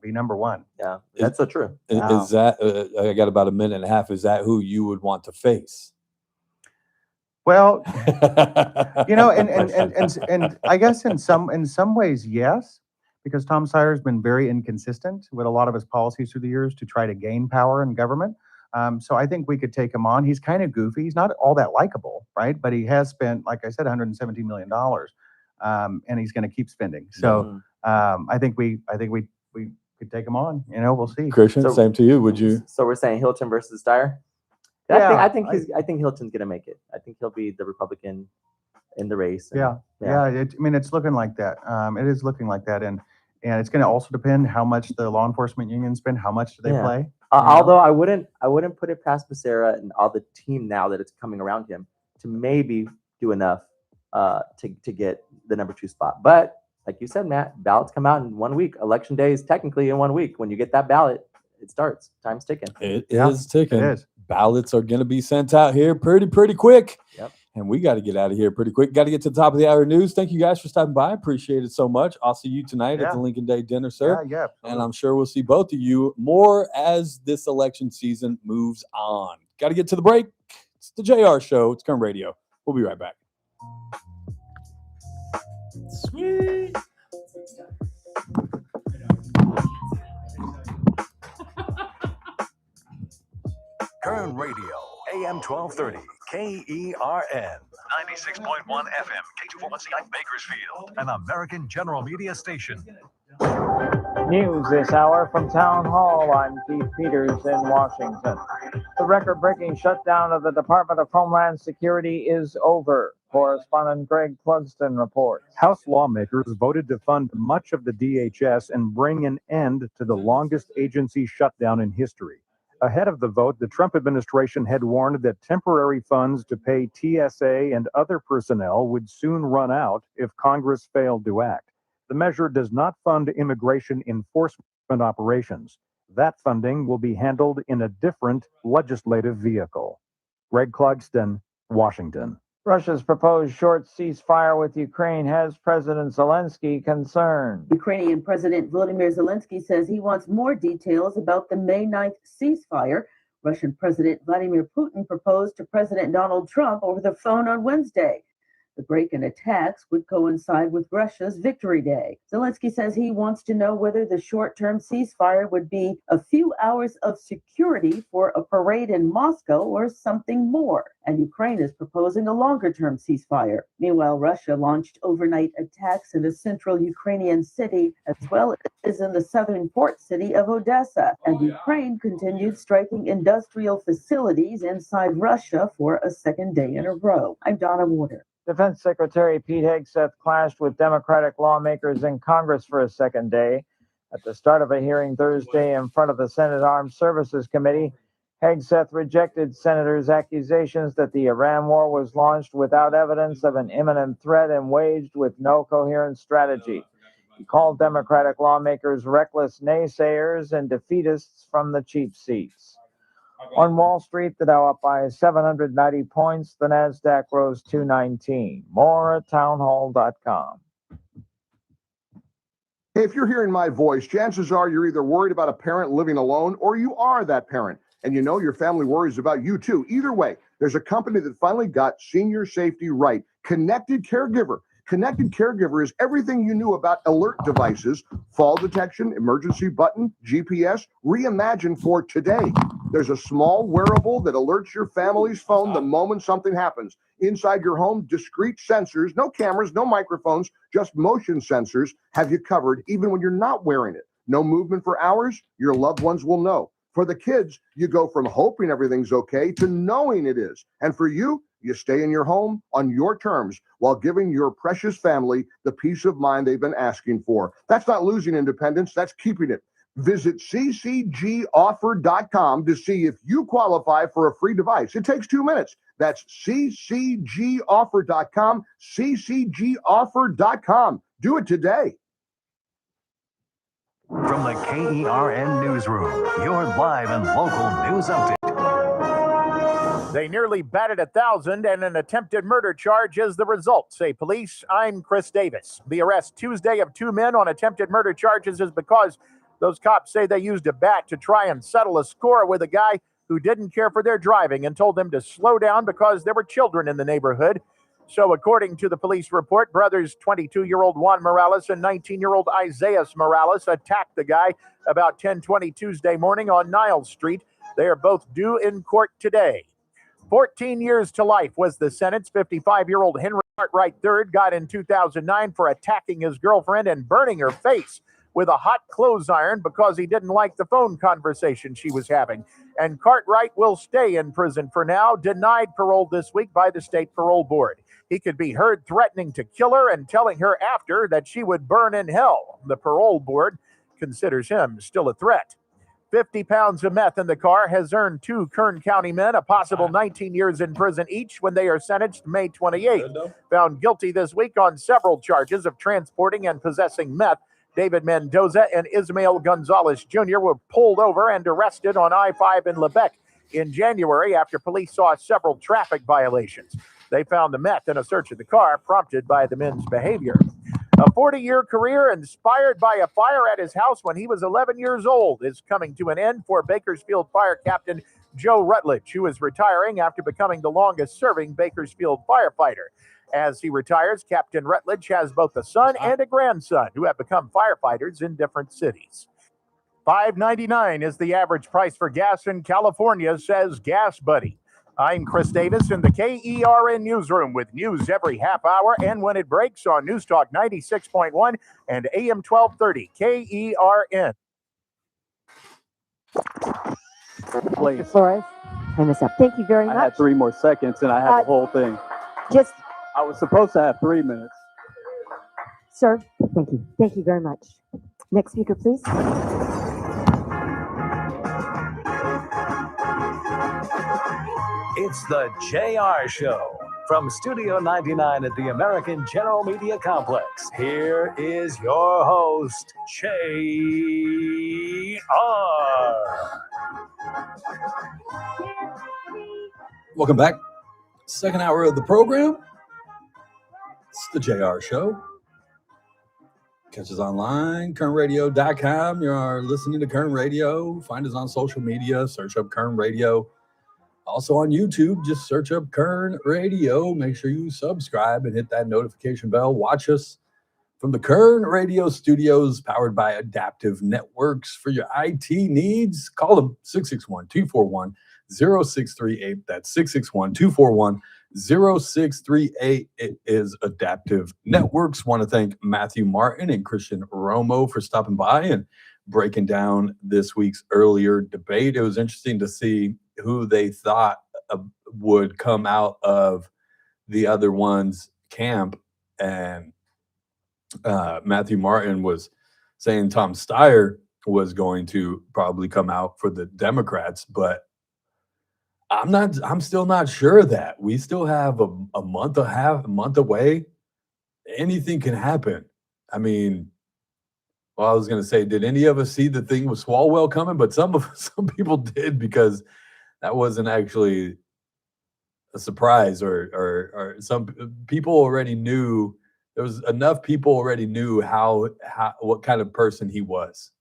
number one. Yeah, that's so true. Is that I got about a minute and a half? Is that who you would want to face? Well, and I guess in some ways, yes, because Tom Steyer has been very inconsistent with a lot of his policies through the years to try to gain power in government. So I think we could take him on. He's kind of goofy. He's not all that likable, right? But he has spent, like I said, $117 million, and he's going to keep spending. So I think we could take him on. We'll see. Christian, same to you. Would you? So we're saying Hilton versus Steyer. Yeah, I think Hilton's going to make it. I think he'll be the Republican in the race. Yeah. It's looking like that. It is looking like that, and it's going to also depend how much the law enforcement unions spend. How much do they play? Although I wouldn't put it past Becerra and all the team now that it's coming around him to maybe do enough to get the number 2 spot. But like you said, Matt, ballots come out in 1 week. Election day is technically in 1 week. When you get that ballot, it starts. Time's ticking. It is ticking. It is. Ballots are going to be sent out here pretty quick. Yep. And we got to get out of here pretty quick. Got to get to the top of the hour news. Thank you guys for stopping by. Appreciate it so much. I'll see you tonight at the Lincoln Day dinner, sir. Yeah. And I'm sure we'll see both of you more as this election season moves on. Got to get to the break. It's the JR Show. It's Kern Radio. We'll be right back. Sweet. Kern Radio, AM 1230, KERN, 96.1 FM, K241CI Bakersfield, an American General Media station. News this hour from Town Hall. I'm Keith Peters in Washington. The record-breaking shutdown of the Department of Homeland Security is over. Correspondent Greg Clugston reports. House lawmakers voted to fund much of the DHS and bring an end to the longest agency shutdown in history. Ahead of the vote, the Trump administration had warned that temporary funds to pay TSA and other personnel would soon run out if Congress failed to act. The measure does not fund immigration enforcement operations. That funding will be handled in a different legislative vehicle. Greg Clugston, Washington. Russia's proposed short ceasefire with Ukraine has President Zelensky concerned. Ukrainian President Volodymyr Zelensky says he wants more details about the May 9th ceasefire Russian President Vladimir Putin proposed to President Donald Trump over the phone on Wednesday. The break-in attacks would coincide with Russia's Victory Day. Zelensky says he wants to know whether the short-term ceasefire would be a few hours of security for a parade in Moscow or something more. And Ukraine is proposing a longer-term ceasefire. Meanwhile, Russia launched overnight attacks in a central Ukrainian city as well as in the southern port city of Odessa. And Ukraine continued striking industrial facilities inside Russia for a second day in a row. I'm Donna Warder. Defense Secretary Pete Hegseth clashed with Democratic lawmakers in Congress for a second day. At the start of a hearing Thursday in front of the Senate Armed Services Committee, Hegseth rejected senators' accusations that the Iran war was launched without evidence of an imminent threat and waged with no coherent strategy. He called Democratic lawmakers reckless naysayers and defeatists from the cheap seats. On Wall Street, the Dow up by 790 points. The Nasdaq rose 219. More at townhall.com. Hey, if you're hearing my voice, chances are you're either worried about a parent living alone or you are that parent. And you know your family worries about you too. Either way, there's a company that finally got senior safety right. Connected Caregiver. Connected Caregiver is everything you knew about alert devices, fall detection, emergency button, GPS, reimagined for today. There's a small wearable that alerts your family's phone the moment something happens. Inside your home, discrete sensors, no cameras, no microphones, just motion sensors have you covered even when you're not wearing it. No movement for hours, your loved ones will know. For the kids, you go from hoping everything's okay to knowing it is. And for you, you stay in your home on your terms while giving your precious family the peace of mind they've been asking for. That's not losing independence, that's keeping it. Visit ccgoffer.com to see if you qualify for a free device. It takes 2 minutes. That's ccgoffer.com, ccgoffer.com. Do it today. From the KERN Newsroom, your live and local news update. They nearly batted 1,000 and an attempted murder charge is the result, say police. I'm Chris Davis. The arrest Tuesday of 2 men on attempted murder charges is because those cops say they used a bat to try and settle a score with a guy who didn't care for their driving and told them to slow down because there were children in the neighborhood. So according to the police report, brothers 22-year-old Juan Morales and 19-year-old Isaias Morales attacked the guy about 10:20 Tuesday morning on Niles Street. They are both due in court today. 14 years to life was the sentence 55-year-old Henry Cartwright III got in 2009 for attacking his girlfriend and burning her face with a hot clothes iron because he didn't like the phone conversation she was having. And Cartwright will stay in prison for now, denied parole this week by the state parole board. He could be heard threatening to kill her and telling her after that she would burn in hell. The parole board considers him still a threat. 50 pounds of meth in the car has earned 2 Kern County men a possible 19 years in prison each when they are sentenced May 28th. Found guilty this week on several charges of transporting and possessing meth, David Mendoza and Ismael Gonzalez Jr. were pulled over and arrested on I-5 in Lebec in January after police saw several traffic violations. They found the meth in a search of the car prompted by the men's behavior. A 40-year career inspired by a fire at his house when he was 11 years old is coming to an end for Bakersfield Fire Captain Joe Rutledge, who is retiring after becoming the longest-serving Bakersfield firefighter. As he retires, Captain Rutledge has both a son and a grandson who have become firefighters in different cities. $5.99 is the average price for gas in California, says Gas Buddy. I'm Chris Davis in the KERN Newsroom with news every half hour and when it breaks on News Talk 96.1 and AM 1230 KERN. Please. Flores, time is up. Thank you very much. I had 3 more seconds and I had the whole thing. I was supposed to have 3 minutes. Sir, thank you. Thank you very much. Next speaker, please. It's the JR Show. From Studio 99 at the American General Media Complex, here is your host, JR. Welcome back. Second hour of the program. It's the JR Show. Catch us online, kernradio.com. You are listening to Kern Radio. Find us on social media. Search up Kern Radio. Also on YouTube, just search up Kern Radio. Make sure you subscribe and hit that notification bell. Watch us from the Kern Radio studios, powered by Adaptive Networks. For your IT needs, call them 661-241-0638. That's 661-241-0638. It is Adaptive Networks. Want to thank Matthew Martin and Christian Romo for stopping by and breaking down this week's earlier debate. It was interesting to see who they thought would come out of the other one's camp. And Matthew Martin was saying Tom Steyer was going to probably come out for the Democrats, but I'm still not sure of that. We still have a month away. Anything can happen. I mean, well, I was going to say, did any of us see the thing with Swalwell coming? But some people did, because that wasn't actually a surprise, or some people already knew. There was enough people already knew what kind of person he was.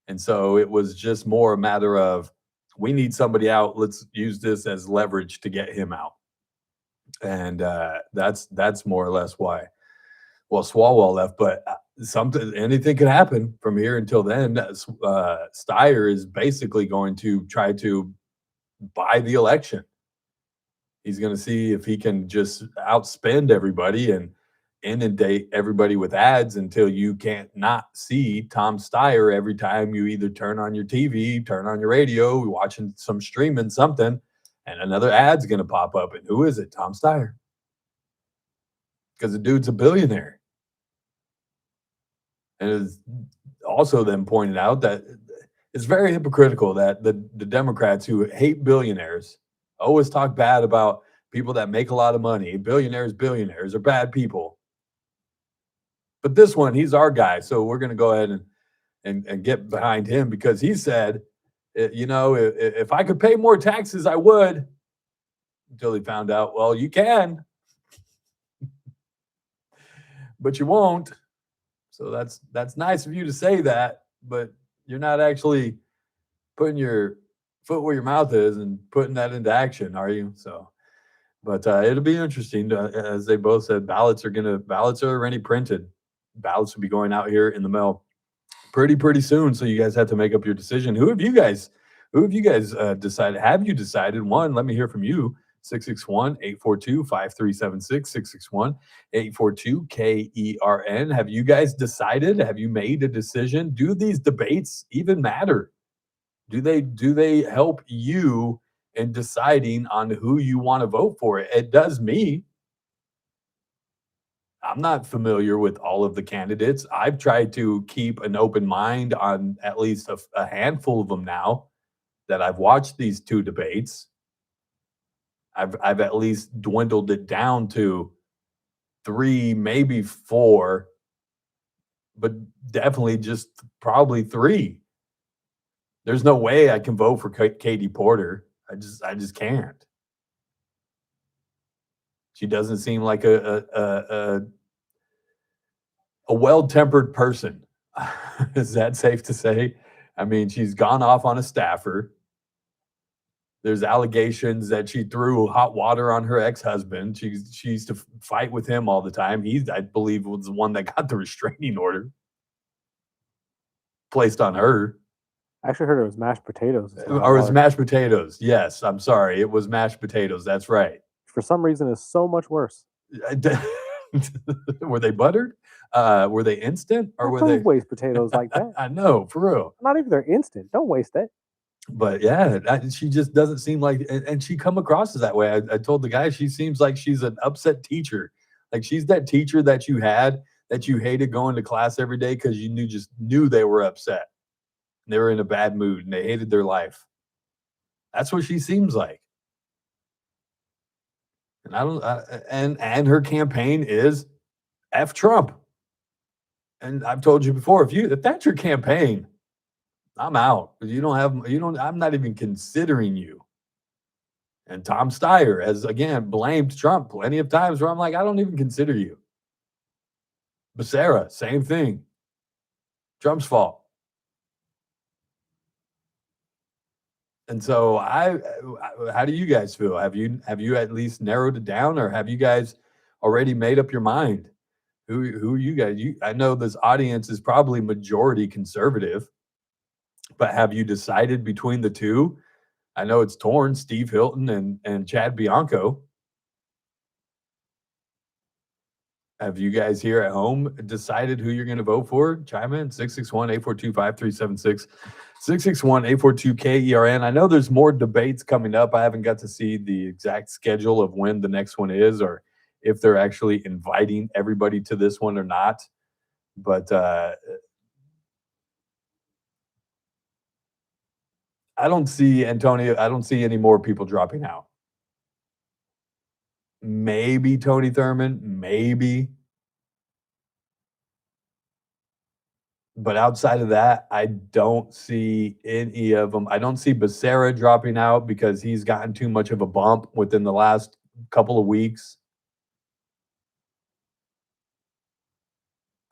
And so it was just more a matter of, we need somebody out. Let's use this as leverage to get him out. And that's more or less why. Well, Swalwell left, but anything could happen from here until then. Steyer is basically going to try to buy the election. He's going to see if he can just outspend everybody and inundate everybody with ads until you can't not see Tom Steyer every time you either turn on your TV, turn on your radio, watching some streaming something, and another ad's going to pop up. And who is it? Tom Steyer. Because the dude's a billionaire. And it's also then pointed out that it's very hypocritical that the Democrats, who hate billionaires, always talk bad about people that make a lot of money. Billionaires are bad people. But this one, he's our guy, so we're going to go ahead and get behind him, because he said, if I could pay more taxes, I would. Until he found out, well, you can, but you won't. So that's nice of you to say that, but you're not actually putting your foot where your mouth is and putting that into action, are you? So, but it'll be interesting. As they both said, ballots are already printed. Ballots will be going out here in the mail pretty soon. So you guys have to make up your decision. Who have you guys decided? Have you decided? One, let me hear from you. 661-842-5376, 661-842-KERN. Have you guys decided? Have you made a decision? Do these debates even matter? Do they help you in deciding on who you want to vote for? It does me. I'm not familiar with all of the candidates. I've tried to keep an open mind on at least a handful of them now that I've watched these two debates. I've at least dwindled it down to 3, maybe 4, but definitely just probably 3. There's no way I can vote for Katie Porter. I just can't. She doesn't seem like a well-tempered person. Is that safe to say? I mean, she's gone off on a staffer. There's allegations that she threw hot water on her ex-husband. She used to fight with him all the time. He, I believe, was the one that got the restraining order placed on her. I actually heard it was mashed potatoes. Or it was mashed potatoes. Yes, I'm sorry. It was mashed potatoes. That's right. For some reason, it's so much worse. Were they buttered? Were they instant? Or were Don't waste potatoes like that. I know, for real. Not even they're instant. Don't waste it. But yeah, she just doesn't seem like, and she come across as that way. I told the guy, she seems like she's an upset teacher. Like she's that teacher that you had, that you hated going to class every day because you knew they were upset. They were in a bad mood and they hated their life. That's what she seems like. And and her campaign is F Trump. And I've told you before, if that's your campaign, I'm out. I'm not even considering you. And Tom Steyer has, again, blamed Trump plenty of times where I'm like, I don't even consider you. Becerra, same thing. Trump's fault. And so how do you guys feel? Have you at least narrowed it down, or have you guys already made up your mind? Who you guys? I know this audience is probably majority conservative, but have you decided between the two? I know it's torn, Steve Hilton and Chad Bianco. Have you guys here at home decided who you're going to vote for? Chime in, 661-842-5376, 661-842-KERN. I know there's more debates coming up. I haven't got to see the exact schedule of when the next one is, or if they're actually inviting everybody to this one or not. But I don't see, Antonio, I don't see any more people dropping out. Maybe Tony Thurman, maybe. But outside of that, I don't see any of them. I don't see Becerra dropping out because he's gotten too much of a bump within the last couple of weeks.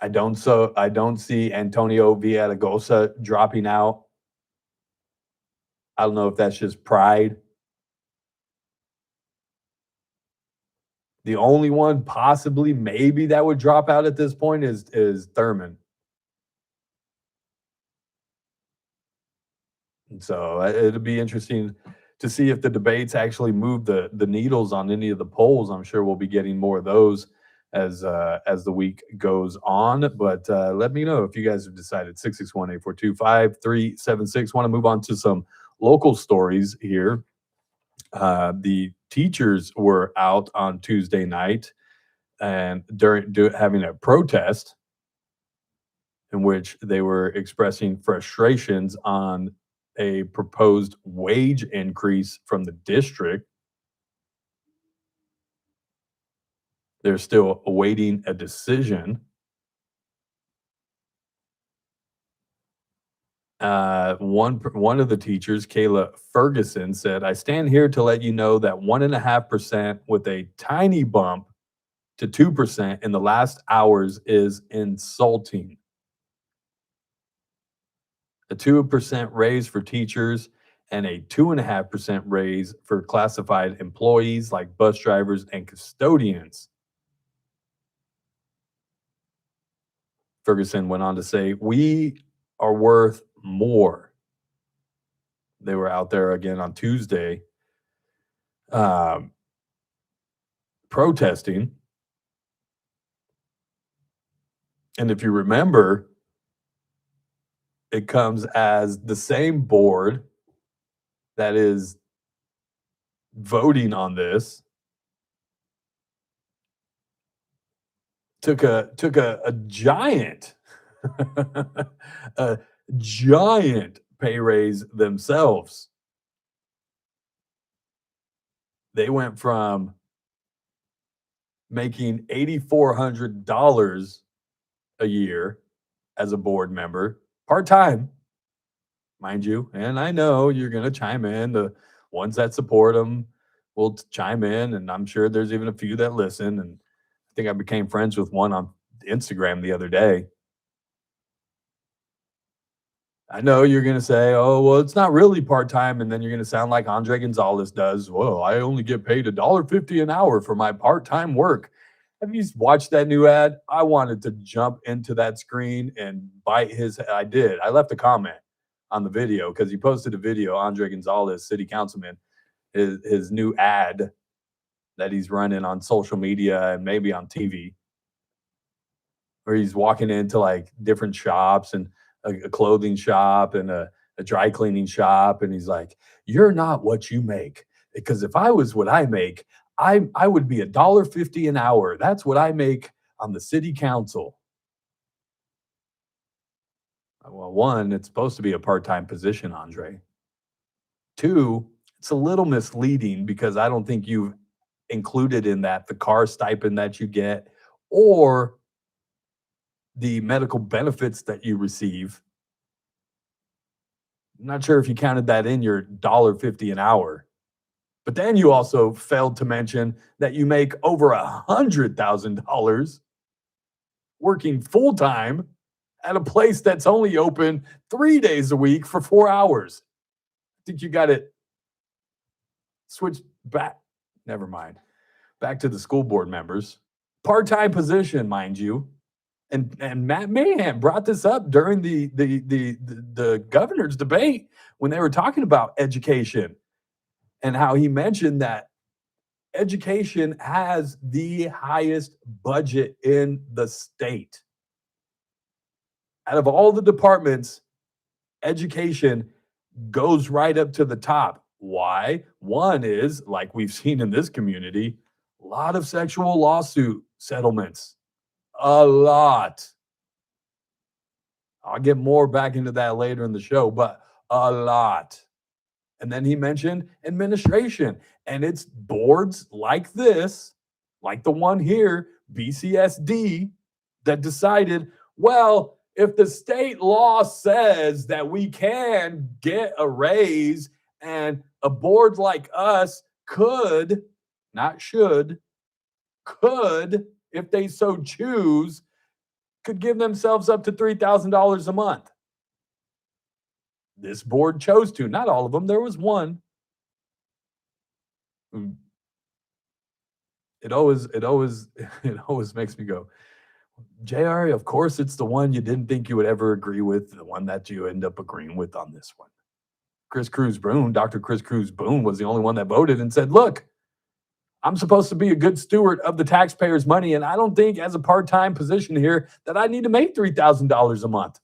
I don't see Antonio Villaraigosa dropping out. I don't know if that's just pride. The only one possibly maybe that would drop out at this point is Thurman. And so it'll be interesting to see if the debates actually move the needles on any of the polls. I'm sure we'll be getting more of those as the week goes on. But let me know if you guys have decided. 661-842-5376. Want to move on to some local stories here. The teachers were out on Tuesday night and having a protest in which they were expressing frustrations on a proposed wage increase from the district. They're still awaiting a decision. One of the teachers, Kayla Ferguson, said, "I stand here to let you know that 1.5% with a tiny bump to 2% in the last hours is insulting. A 2% raise for teachers and a 2.5% raise for classified employees like bus drivers and custodians." Ferguson went on to say, "We are worth more." They were out there again on Tuesday protesting. And if you remember, it comes as the same board that is voting on this took a giant a giant pay raise themselves. They went from making $8,400 a year as a board member, part-time, mind you. And I know you're going to chime in. The ones that support them will chime in, and I'm sure there's even a few that listen. And I think I became friends with one on Instagram the other day. I know you're going to say, "Oh, well, it's not really part-time." And then you're going to sound like Andre Gonzalez does. "Well, I only get paid $1.50 an hour for my part-time work." Have you watched that new ad? I wanted to jump into that screen and bite his head. I did. I left a comment on the video because he posted a video, Andre Gonzalez, city councilman, his new ad that he's running on social media and maybe on TV, where he's walking into like different shops and a clothing shop and a dry cleaning shop. And he's like, "You're not what you make. Because if I was what I make, I would be $1.50 an hour. That's what I make on the city council." Well, one, it's supposed to be a part-time position, Andre. Two, it's a little misleading because I don't think you've included in that the car stipend that you get or the medical benefits that you receive. I'm not sure if you counted that in your $1.50 an hour. But then you also failed to mention that you make over $100,000 working full-time at a place that's only open 3 days a week for 4 hours. think you got it switched back. Never mind. Back to the school board members. Part-time position, mind you. And Matt Mahan brought this up during the governor's debate when they were talking about education and how he mentioned that education has the highest budget in the state. Out of all the departments, education goes right up to the top. Why? One is, like we've seen in this community, a lot of sexual lawsuit settlements. A lot. I'll get more back into that later in the show, but a lot. And then he mentioned administration, and it's boards like this, like the one here, BCSD, that decided, well, if the state law says that we can get a raise and a board like us could, not should, could, if they so choose, could give themselves up to $3,000 a month. This board chose to. Not all of them. There was one. It always makes me go, JR, of course it's the one you didn't think you would ever agree with, the one that you end up agreeing with on this one. Chris Cruz Boone, Dr. Chris Cruz Boone was the only one that voted and said, look, I'm supposed to be a good steward of the taxpayers' money, and I don't think as a part-time position here that I need to make $3,000 a month.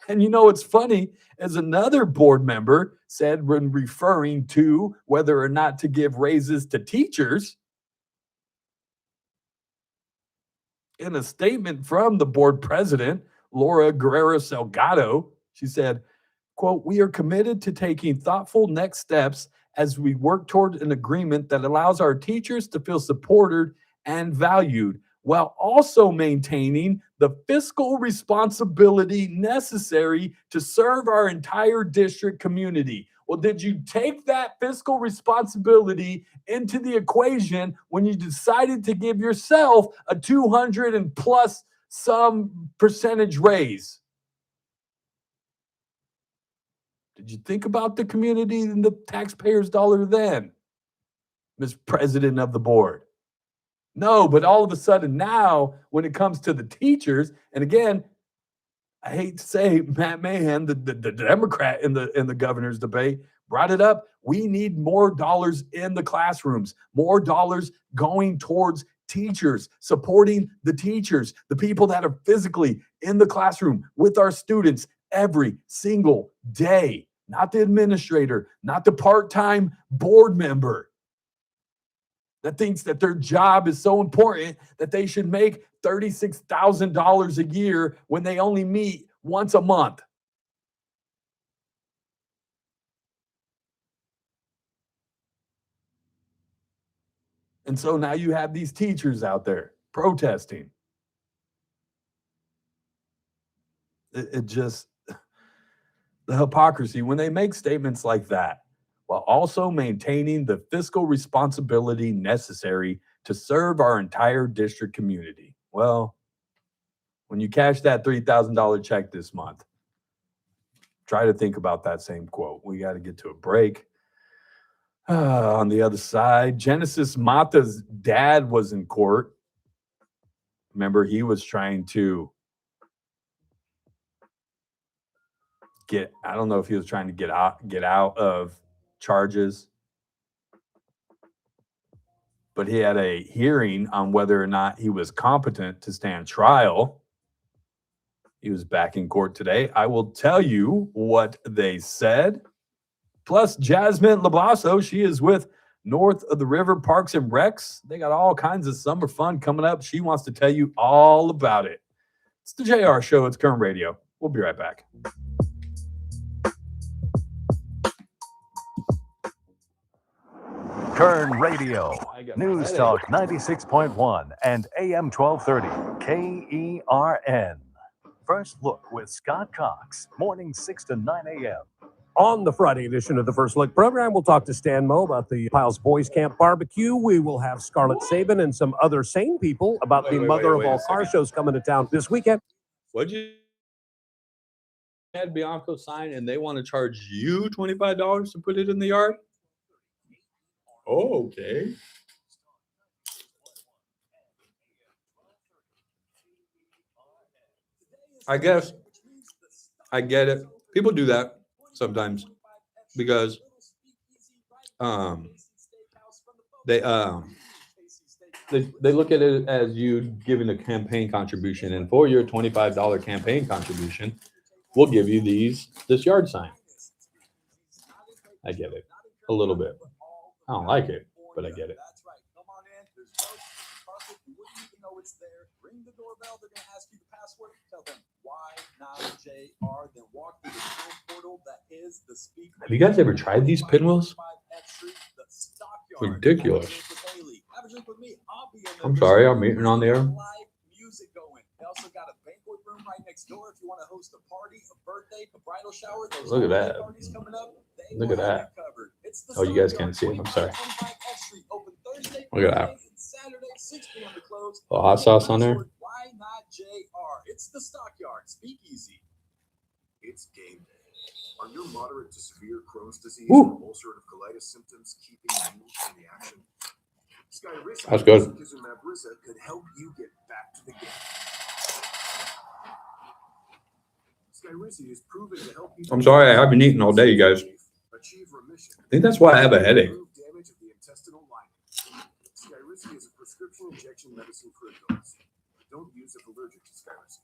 And you know what's funny, as another board member said when referring to whether or not to give raises to teachers, in a statement from the board president, Laura Guerrero Salgado, she said, quote, we are committed to taking thoughtful next steps as we work toward an agreement that allows our teachers to feel supported and valued, while also maintaining the fiscal responsibility necessary to serve our entire district community. Well, did you take that fiscal responsibility into the equation when you decided to give yourself a 200 and plus some percentage raise? Did you think about the community and the taxpayers' dollar then, Ms. President of the board? No, but all of a sudden now, when it comes to the teachers, and again, I hate to say Matt Mahan, the Democrat in the governor's debate, brought it up. We need more dollars in the classrooms, more dollars going towards teachers, supporting the teachers, the people that are physically in the classroom with our students every single day. Not the administrator, not the part-time board member that thinks that their job is so important that they should make $36,000 a year when they only meet once a month. And so now you have these teachers out there protesting. It just, the hypocrisy when they make statements like that, while also maintaining the fiscal responsibility necessary to serve our entire district community. Well, when you cash that $3,000 check this month, try to think about that same quote. We got to get to a break. On the other side, Genesis Mata's dad was in court. Remember, he was trying to I don't know if he was trying to get out of charges, but he had a hearing on whether or not he was competent to stand trial. He was back in court today. I will tell you what they said. Plus, Jasmin Labasso, she is with North of the River Parks and Recs. They got all kinds of summer fun coming up. She wants to tell you all about it. It's the JR Show. It's Kern Radio. We'll be right back. Kern Radio, News Talk 96.1 and AM 1230, KERN. First Look with Scott Cox, mornings 6 to 9 a.m. On the Friday edition of the First Look program, we'll talk to Stan Moe about the Piles Boys Camp barbecue. We will have Scarlett Sabin and some other sane people about the mother of all car shows coming to town this weekend. What'd you had Bianco sign and they want to charge you $25 to put it in the yard? Oh, okay. I guess I get it. People do that sometimes because they look at it as you giving a campaign contribution, and for your $25 campaign contribution, we'll give you this yard sign. I get it a little bit. I don't like it, but I get it. Have you guys ever tried these pinwheels? Ridiculous. I'm sorry, I'm eating on the air. Look at that. Look at that. Oh, you guys can't see it. I'm sorry. Look at that. A little hot sauce on there. It's the Stockyard Speakeasy. It's game day. Are you moderate to severe Crohn's disease or ulcerative colitis symptoms keeping you in the action? That's good. Could help you get back to the game. Skyrizi is proven to help you. I'm sorry, I haven't eaten all day, you guys. I think that's why I have a headache. Damage of the intestinal lining. Skyrizi is a prescription injection medicine for adults. Don't use if allergic to Skyrizi.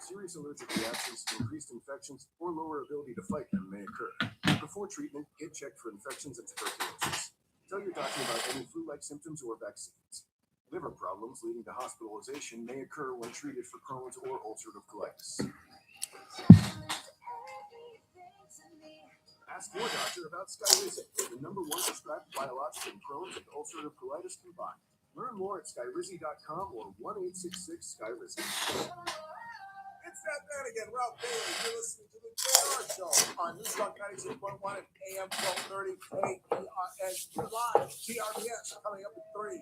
Serious allergic reactions, increased infections, or lower ability to fight them may occur. Before treatment, get checked for infections and tuberculosis. Tell your doctor about any flu-like symptoms or vaccines. Liver problems leading to hospitalization may occur when treated for Crohn's or ulcerative colitis. Ask your doctor about Skyrizi, the #1 prescribed biologic in Crohn's and ulcerative colitis combined. Learn more at skyrizi.com or 1-866-SKYRIZI. It's that man again, Ralph Bailey. You're listening to the JR Show on News Talk 96.1 and AM 1230 KERN. We're live. TRBS coming up at 3.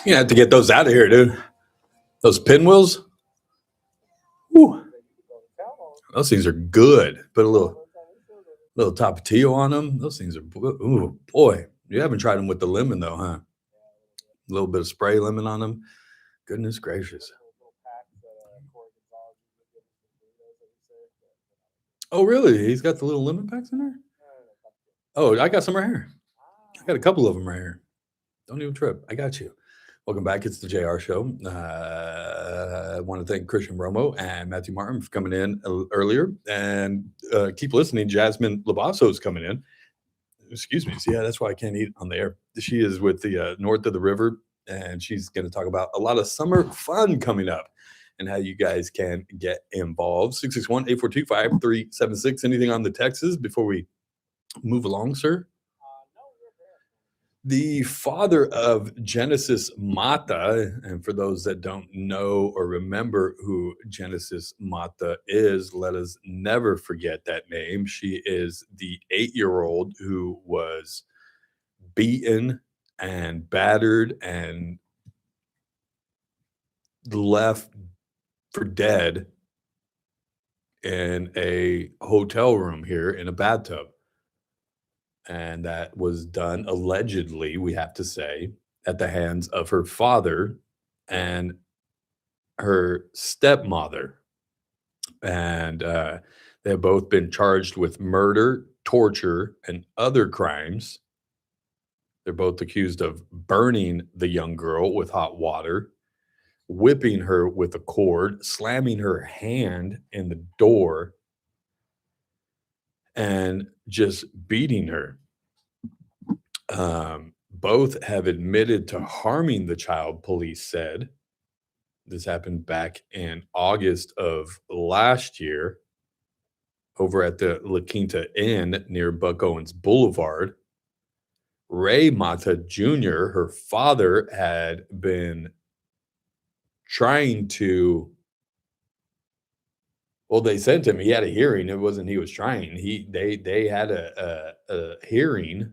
You have to get those out of here, dude. Those pinwheels. Whew. Those things are good. Put a little tapatio on them. Those things are, ooh, boy. You haven't tried them with the lemon, though, huh? A little bit of spray lemon on them. Goodness gracious. Oh, really? He's got the little lemon packs in there? Oh, I got some right here. I got a couple of them right here. Don't even trip. I got you. Welcome back. It's the JR Show. I want to thank Christian Romo and Matthew Martin for coming in earlier. And keep listening. Jasmin Labasso is coming in. Excuse me. So, yeah, that's why I can't eat on the air. She is with the North of the River, and she's going to talk about a lot of summer fun coming up and how you guys can get involved. 661-842-5376. Anything on the Texas before we move along, sir? The father of Genesis Mata, and for those that don't know or remember who Genesis Mata is, let us never forget that name. She is the 8-year-old who was beaten and battered and left for dead in a hotel room here in a bathtub. And that was done allegedly, we have to say, at the hands of her father and her stepmother. And they have both been charged with murder, torture, and other crimes. They're both accused of burning the young girl with hot water, whipping her with a cord, slamming her hand in the door, and just beating her. Both have admitted to harming the child, police said. This happened back in August of last year over at the La Quinta Inn near Buck Owens Boulevard. Ray Mata Jr., her father, had been trying to, well, they said to him he had a hearing. It wasn't he was trying. They had a hearing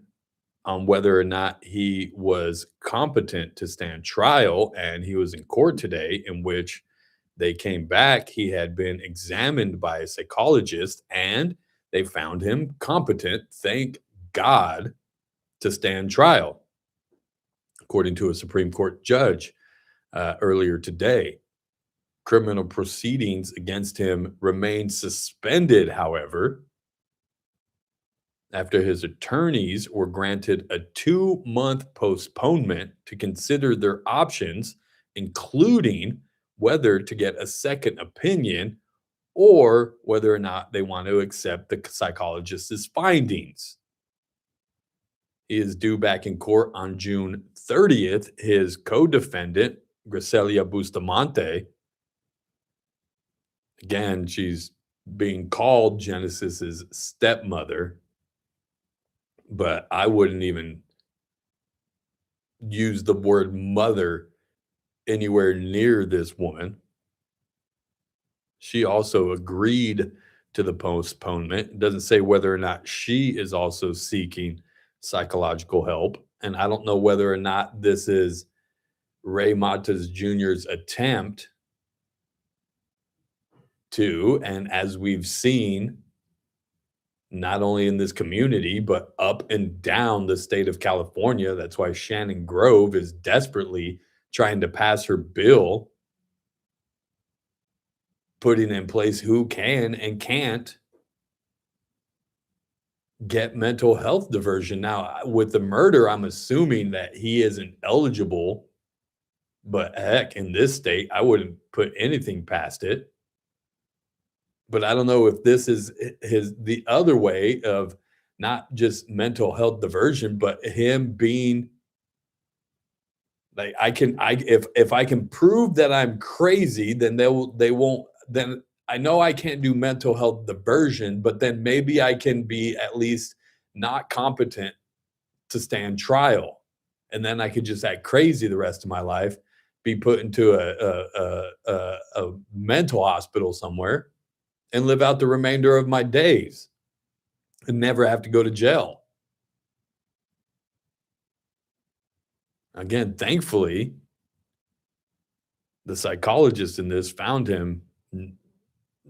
on whether or not he was competent to stand trial. And he was in court today, in which they came back. He had been examined by a psychologist and they found him competent, thank God, to stand trial, according to a Supreme Court judge earlier today. Criminal proceedings against him remain suspended, however, after his attorneys were granted a 2-month postponement to consider their options, including whether to get a second opinion or whether or not they want to accept the psychologist's findings. He is due back in court on June 30th. His co-defendant, Griselia Bustamante, again, she's being called Genesis's stepmother, but I wouldn't even use the word mother anywhere near this woman. She also agreed to the postponement. It doesn't say whether or not she is also seeking psychological help. And I don't know whether or not this is Ray Matas Jr.'s attempt to, and as we've seen, not only in this community, but up and down the state of California. That's why Shannon Grove is desperately trying to pass her bill, putting in place who can and can't get mental health diversion. Now, with the murder, I'm assuming that he isn't eligible, but heck, in this state, I wouldn't put anything past it. But I don't know if this is the other way of not just mental health diversion, but him being like, if I can prove that I'm crazy, then they won't. Then I know I can't do mental health diversion, but then maybe I can be at least not competent to stand trial, and then I could just act crazy the rest of my life, be put into a mental hospital somewhere, and live out the remainder of my days and never have to go to jail. Again, thankfully, the psychologist in this found him.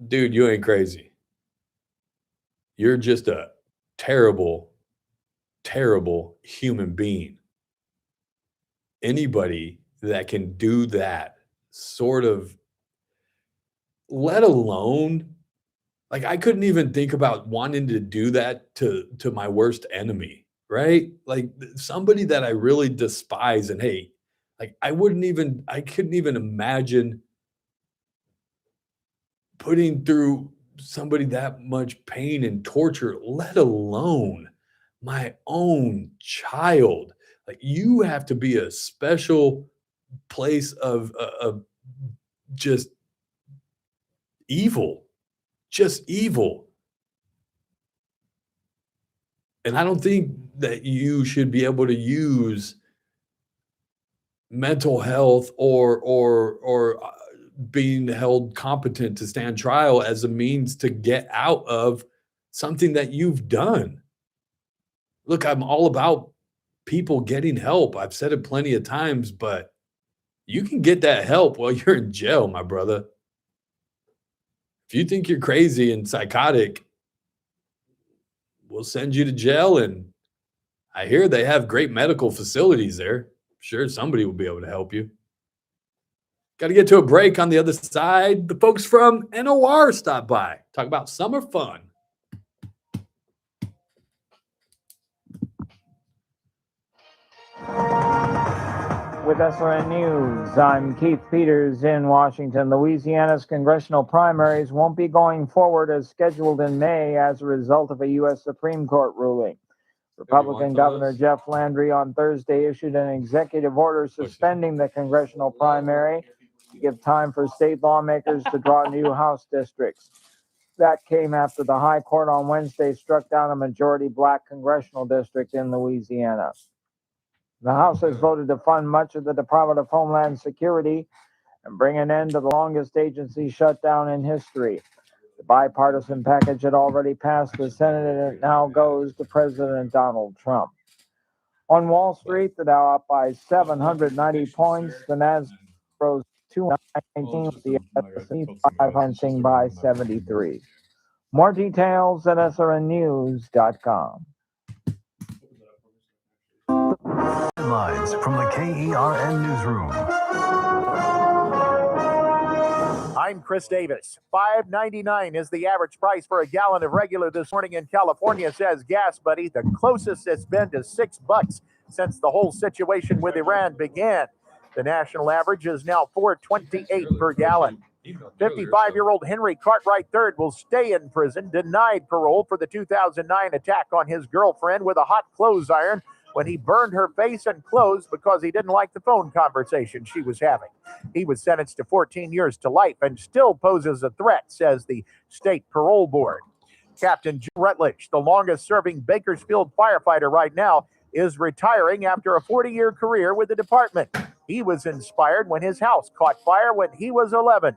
Dude, you ain't crazy. You're just a terrible, terrible human being. Anybody that can do that sort of, let alone, like, I couldn't even think about wanting to do that to my worst enemy, right? Like, somebody that I really despise and hate. Like, I couldn't even imagine putting through somebody that much pain and torture, let alone my own child. Like, you have to be a special place of just evil. Just evil. And I don't think that you should be able to use mental health or being held competent to stand trial as a means to get out of something that you've done. Look, I'm all about people getting help. I've said it plenty of times, but you can get that help while you're in jail, my brother. If you think you're crazy and psychotic, we'll send you to jail. And I hear they have great medical facilities there. Sure, somebody will be able to help you. Got to get to a break. On the other side, the folks from NOR stop by. Talk about summer fun. With SRN News, I'm Keith Peters in Washington. Louisiana's congressional primaries won't be going forward as scheduled in May as a result of a U.S. Supreme Court ruling. Republican Governor Jeff Landry on Thursday issued an executive order suspending the congressional primary to give time for state lawmakers to draw new House districts. That came after the High Court on Wednesday struck down a majority black congressional district in Louisiana. The House has voted to fund much of the Department of Homeland Security and bring an end to the longest agency shutdown in history. The bipartisan package had already passed the Senate, and it now goes to President Donald Trump. On Wall Street, the Dow up by 790 points. The Nasdaq rose 219. The S&P 500 by 73. More details at srnnews.com. Headlines from the KERN newsroom. I'm Chris Davis. $5.99 is the average price for a gallon of regular this morning in California, says Gas Buddy. The closest it's been to $6 since the whole situation with Iran began. The national average is now $4.28 per gallon. 55-year-old Henry Cartwright III will stay in prison, denied parole for the 2009 attack on his girlfriend with a hot clothes iron when he burned her face and clothes because he didn't like the phone conversation she was having. He was sentenced to 14 years to life and still poses a threat, says the state parole board. Captain Jim Rutledge, the longest-serving Bakersfield firefighter right now, is retiring after a 40-year career with the department. He was inspired when his house caught fire when he was 11.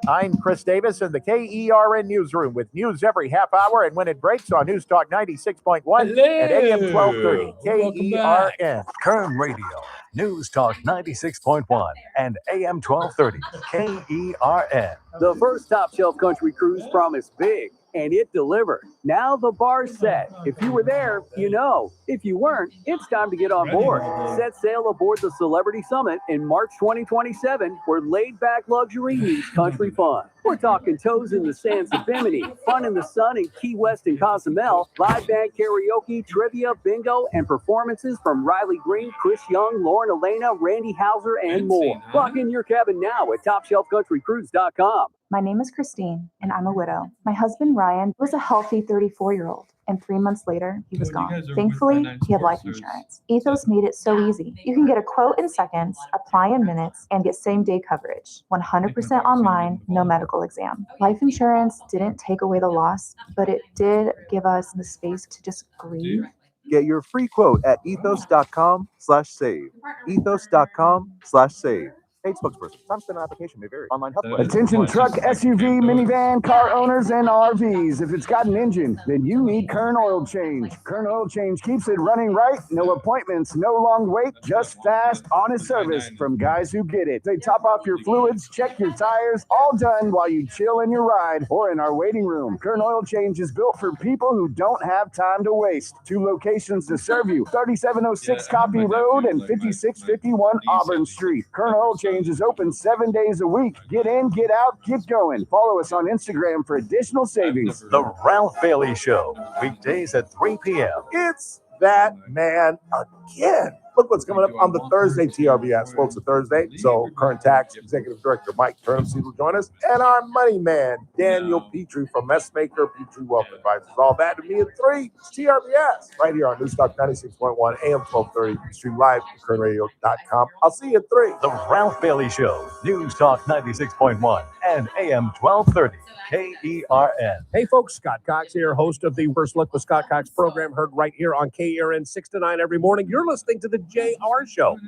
I'm Chris Davis in the KERN newsroom with news every half hour and when it breaks on News Talk 96.1 and AM 1230 KERN. Kern Radio, News Talk 96.1 and AM 1230 KERN. The first Top Shelf Country Cruise promised big, and it delivered. Now the bar's set. If you were there, you know. If you weren't, it's time to get on board. Set sail aboard the Celebrity Summit in March 2027, where laid-back luxury meets country fun. We're talking toes in the sands of Bimini, fun in the sun in Key West and Cozumel, live band karaoke, trivia, bingo, and performances from Riley Green, Chris Young, Lauren Elena, Randy Hauser, and more. Lock in your cabin now at TopShelfCountryCruise.com. My name is Christine, and I'm a widow. My husband, Ryan, was a healthy 34-year-old, and 3 months later, he was gone. Thankfully, he had life insurance. Ethos made it so easy. You can get a quote in seconds, apply in minutes, and get same-day coverage. 100% online, no medical exam. Life insurance didn't take away the loss, but it did give us the space to just grieve. Get your free quote at ethos.com/save. Ethos.com/save. Paid spokesperson. Time spent on application may vary. Online help. Attention truck, SUV, minivan, car owners, and RVs. If it's got an engine, then you need Kern Oil Change. Kern Oil Change keeps it running right. No appointments, no long wait, just fast, honest service from guys who get it. They top off your fluids, check your tires, all done while you chill in your ride or in our waiting room. Kern Oil Change is built for people who don't have time to waste. 2 locations to serve you, 3706 Copy Road and 5651 Auburn Street. Kern Oil Change is open 7 days a week. Get in, get out, get going. Follow us on Instagram for additional savings. The Ralph Bailey Show, weekdays at 3 p.m. It's that man again. Look what's coming up on the Thursday TRBS. Folks, a Thursday. So current tax executive director Mike Turnipseed will join us. And our money man, Daniel Petrie from Messmaker Petrie Wealth Advisors. All that to me at 3. It's TRBS right here on Newstalk 96.1 AM 1230. Stream live at kernradio.com. I'll see you at 3. The Ralph Bailey Show, News Talk 96.1 and AM 1230 KERN. Hey folks, Scott Cox here, host of the First Look with Scott Cox program, heard right here on KERN 6 to 9 every morning. You're listening to the JR Show.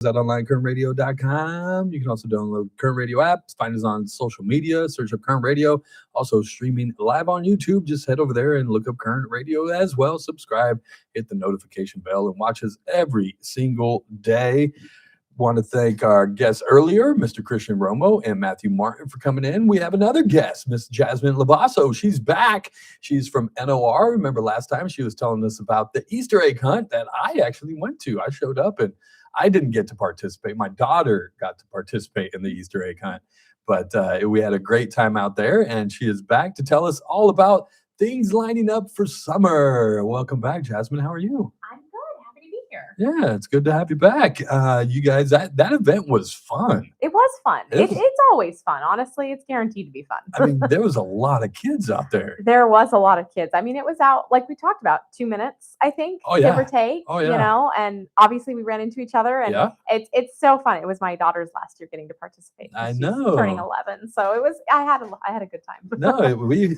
At onlinekernradio.com. You can also download Kern Radio app. Find us on social media. Search up Kern Radio. Also streaming live on YouTube. Just head over there and look up Kern Radio as well. Subscribe, hit the notification bell, and watch us every single day. Want to thank our guests earlier, Mr. Christian Romo and Matthew Martin, for coming in. We have another guest, Miss Jasmin Labasso. She's back. She's from NOR. Remember last time she was telling us about the Easter egg hunt that I actually went to. I showed up and I didn't get to participate. My daughter got to participate in the Easter egg hunt, but we had a great time out there, and she is back to tell us all about things lining up for summer. Welcome back, Jasmin. How are you? I'm good. Happy to be here. Yeah, it's good to have you back. You guys, that event was fun. It was fun. It's always fun. Honestly, it's guaranteed to be fun. I mean, there was a lot of kids out there. There was a lot of kids. I mean, it was out, like we talked about, 2 minutes, I think, give or take, you know, and obviously we ran into each other, and it's so fun. It was my daughter's last year getting to participate. I She's know. turning 11. So it was, I had a good time. No,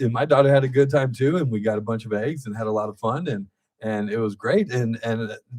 my daughter had a good time too, and we got a bunch of eggs and had a lot of fun, and and it was great. And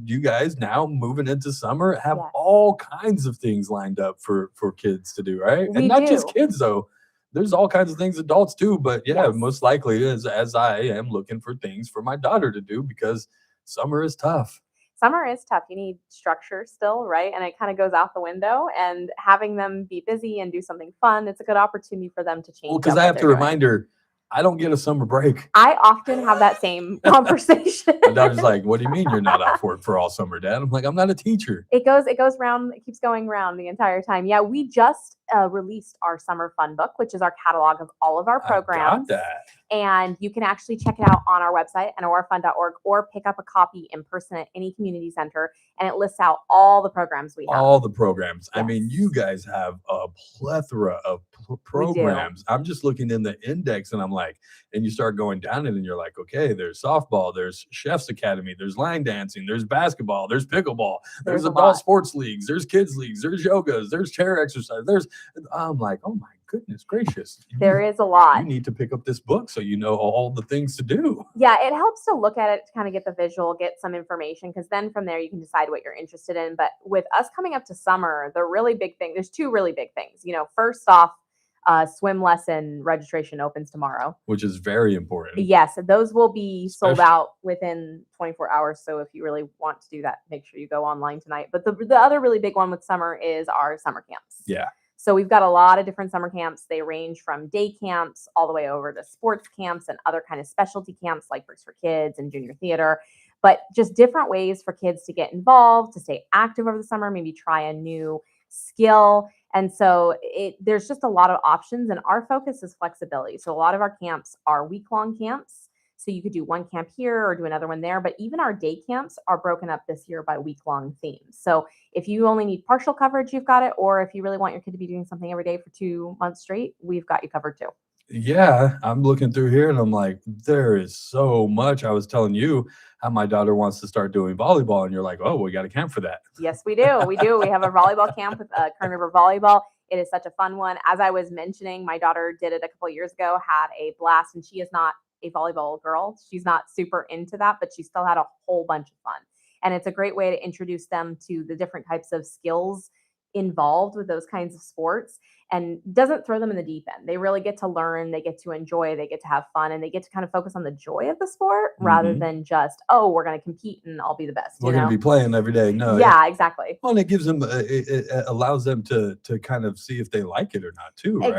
you guys now moving into summer have Yes. all kinds of things lined up for kids to do, right? We And not just do. kids though. There's all kinds of things adults do, but yeah, Yes. most likely as I am looking for things for my daughter to do because summer is tough. Summer is tough. You need structure still, right? And it kind of goes out the window. And having them be busy and do something fun, it's a good opportunity for them to change. Well, because up I what have to they're doing. remind her, I don't get a summer break. I often have that same conversation. My daughter's like, "What do you mean you're not off work for all summer, Dad?" I'm like, "I'm not a teacher." It goes round, it keeps going round the entire time. Yeah, we just released our summer fun book, which is our catalog of all of our programs. Got that. And you can actually check it out on our website, norfun.org, or pick up a copy in person at any community center. And it lists out all the programs we have. All the programs. I mean, you guys have a plethora of programs. I'm just looking in the index and I'm like, and you start going down it and you're like, okay, there's softball, there's Chef's Academy, there's line dancing, there's basketball, there's pickleball, there's adult sports leagues, there's kids leagues, there's yogas, there's chair exercise. I'm like, oh my goodness gracious. There is a lot. You need to pick up this book so you know all the things to do. Yeah, it helps to look at it to kind of get the visual, get some information, because then from there you can decide what you're interested in. But with us coming up to summer, the really big thing, there's two really big things. First off, swim lesson registration opens tomorrow. Which is very important. Yes, those will be sold out within 24 hours. So if you really want to do that, make sure you go online tonight. But the other really big one with summer is our summer camps. Yeah. So we've got a lot of different summer camps. They range from day camps all the way over to sports camps and other kind of specialty camps like Bricks for Kids and Junior Theater, but just different ways for kids to get involved, to stay active over the summer, maybe try a new skill. And so there's just a lot of options, and our focus is flexibility. So a lot of our camps are week-long camps. So you could do one camp here or do another one there, but even our day camps are broken up this year by week-long themes. So if you only need partial coverage, you've got it. Or if you really want your kid to be doing something every day for 2 months straight, we've got you covered too. Yeah, I'm looking through here and I'm like, there is so much. I was telling you how my daughter wants to start doing volleyball, and you're like, oh, we got a camp for that. Yes, we do. We do. We have a volleyball camp with Kern River Volleyball. It is such a fun one. As I was mentioning, my daughter did it a couple of years ago, had a blast, and she is not a volleyball girl. She's not super into that, but she still had a whole bunch of fun. And it's a great way to introduce them to the different types of skills involved with those kinds of sports, and doesn't throw them in the deep end. They really get to learn, they get to enjoy, they get to have fun, and they get to kind of focus on the joy of the sport rather than just, oh, we're going to compete and I'll be the best. We're going to be playing every day. No. Yeah, exactly. Well, and it gives them, it allows them to kind of see if they like it or not too, right?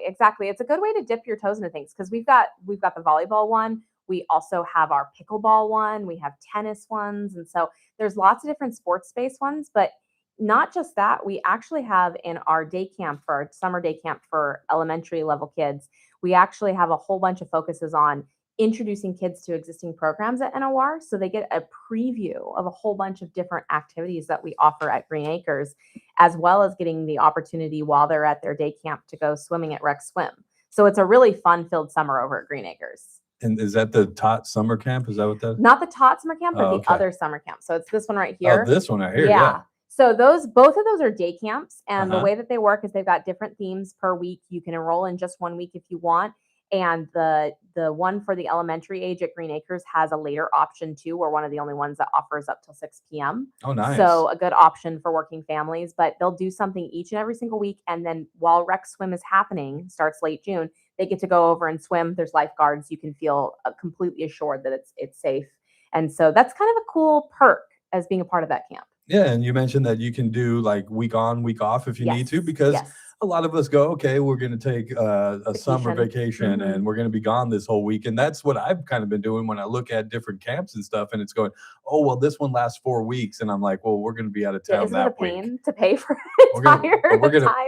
Exactly. It's a good way to dip your toes into things, because we've got the volleyball one. We also have our pickleball one. We have tennis ones. And so there's lots of different sports-based ones, but not just that, we actually have in our day camp, for our summer day camp for elementary level kids, we actually have a whole bunch of focuses on introducing kids to existing programs at NOR. So they get a preview of a whole bunch of different activities that we offer at Green Acres, as well as getting the opportunity while they're at their day camp to go swimming at Rec Swim. So it's a really fun-filled summer over at Green Acres. And is that the Tot summer camp? Is that what that is? Not the Tot summer camp, but Oh, the okay. other summer camp. So it's this one right here. Oh, this one right here. Yeah. So both of those are day camps, and the Uh-huh. way that they work is they've got different themes per week. You can enroll in just 1 week if you want. And the one for the elementary age at Green Acres has a later option too. We're one of the only ones that offers up till 6 p.m. Oh, nice. So a good option for working families, but they'll do something each and every single week. And then while Rec Swim is happening, starts late June, they get to go over and swim. There's lifeguards. You can feel completely assured that it's safe. And so that's kind of a cool perk as being a part of that camp. Yeah, and you mentioned that you can do like week on, week off if you need to, because a lot of us go, okay, we're going to take a summer vacation and we're going to be gone this whole week. And that's what I've kind of been doing when I look at different camps and stuff. And it's going, oh, well, this one lasts 4 weeks. And I'm like, well, we're going to be out of town Isn't it a that week. pain to pay for We're entire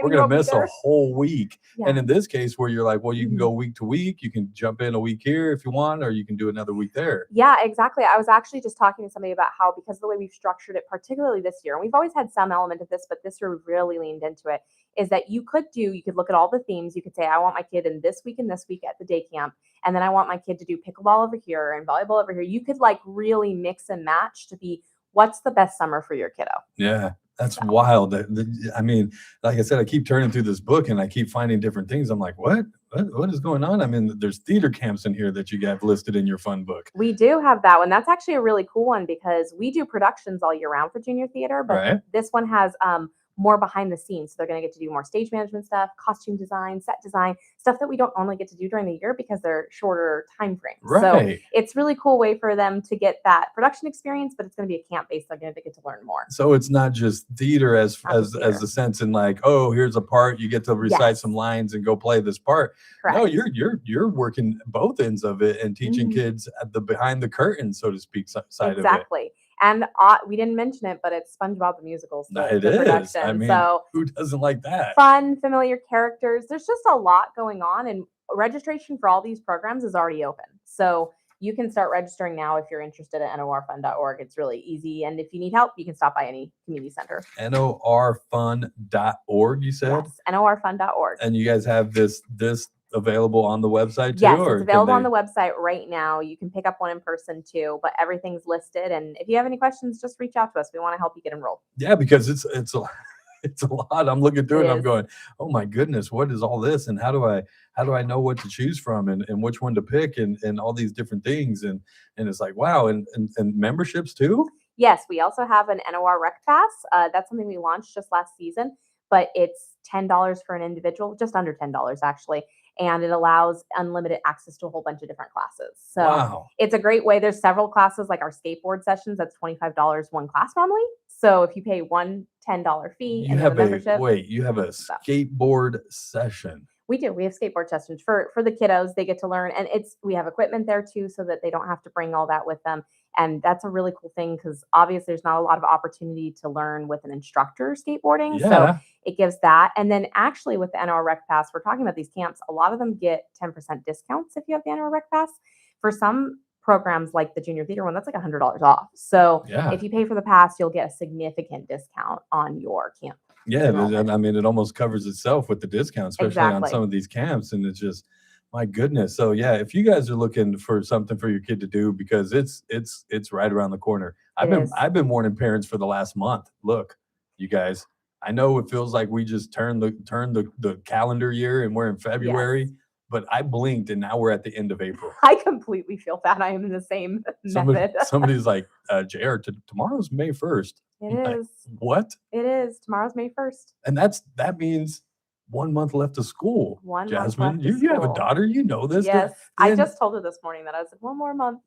gonna miss a whole week. Yeah. And in this case where you're like, well, you can go week to week, you can jump in a week here if you want, or you can do another week there. Yeah, exactly. I was actually just talking to somebody about how, because of the way we've structured it, particularly this year, and we've always had some element of this, but this year we've really leaned into it, is that you could look at all the themes. You could say, I want my kid in this week and this week at the day camp, and then I want my kid to do pickleball over here and volleyball over here. You could like really mix and match to be what's the best summer for your kiddo. Yeah. That's wild. I mean, like I said, I keep turning through this book and I keep finding different things. I'm like, what? what is going on? I mean, there's theater camps in here that you got listed in your fun book. We do have that one. That's actually a really cool one because we do productions all year round for junior theater, but Right. this one has more behind the scenes. So they're going to get to do more stage management stuff, costume design, set design, stuff that we don't normally get to do during the year because they're shorter time frames. So Right. it's really cool way for them to get that production experience, but it's going to be a camp based. They're going to get to learn more. So it's not just theater as theater. the sense in like, oh, here's a part, you get to recite Yes. some lines and go play this part. Correct. No, you're working both ends of it and teaching Mhm. kids at the behind the curtain, so to speak, side of it. Exactly. And we didn't mention it, but it's SpongeBob the Musicals. It the is. production. I mean, So who doesn't like that? fun, familiar characters. There's just a lot going on, and registration for all these programs is already open. So you can start registering now if you're interested at norfund.org. It's really easy. And if you need help, you can stop by any community center. norfund.org, you said? Yes, norfund.org. And you guys have this available on the website too? Yes, or it's can available on they- the website right now. You can pick up one in person too, but everything's listed. And if you have any questions, just reach out to us. We want to help you get enrolled. Yeah, because it's a it's a lot. I'm looking through it It and I'm is. going, oh my goodness, what is all this? And how do I know what to choose from and which one to pick and all these different things? And it's like, wow, and memberships too? Yes, we also have an NOR Rec Pass. That's something we launched just last season, but it's $10 for an individual, just under $10 actually. And it allows unlimited access to a whole bunch of different classes. So Wow. it's a great way. There's several classes like our skateboard sessions. That's $25 one class normally. So if you pay one $10 fee You and have a membership, you have a skateboard session. we do. We have skateboard sessions for the kiddos. They get to learn, and we have equipment there too, so that they don't have to bring all that with them. And that's a really cool thing because obviously there's not a lot of opportunity to learn with an instructor skateboarding. So Yeah. it gives that. And then actually with the NR Rec Pass, we're talking about these camps. A lot of them get 10% discounts if you have the NR Rec Pass. For some programs like the junior theater one, that's like $100 off. So Yeah. if you pay for the pass, you'll get a significant discount on your camp. Yeah, I mean, it almost covers itself with the discount, especially on Exactly. some of these camps. And it's just, my goodness. So yeah, if you guys are looking for something for your kid to do, because it's right around the corner. I've been warning parents for the last month. Look, you guys, I know it feels like we just turned the calendar year and we're in February, but I blinked and now we're at the end of April. I completely feel that. I am in the same method. Somebody's like, JR, tomorrow's May 1st. It I'm like, is. what? It is. Tomorrow's May 1st. And that means 1 month left of school. 1 month Jasmine, left of you have a school. daughter, you know this. Yes. I And- just told her this morning that I was like, one more month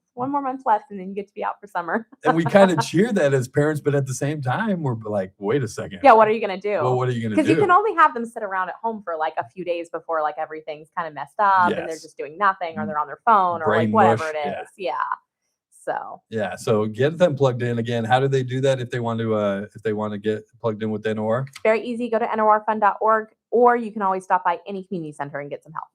left, and then you get to be out for summer. and we kind of cheer that as parents, but at the same time, we're like, wait a second. Yeah, what are you going to do? Well, what are you going to do? Because you can only have them sit around at home for like a few days before like everything's kind of messed up and they're Yes. just doing nothing or they're on their phone or Brain like whatever mush, it is. Yeah. So Yeah, so get them plugged in again. How do they do that if they want to get plugged in with NOR? very easy. Go to norfund.org or you can always stop by any community center and get some help.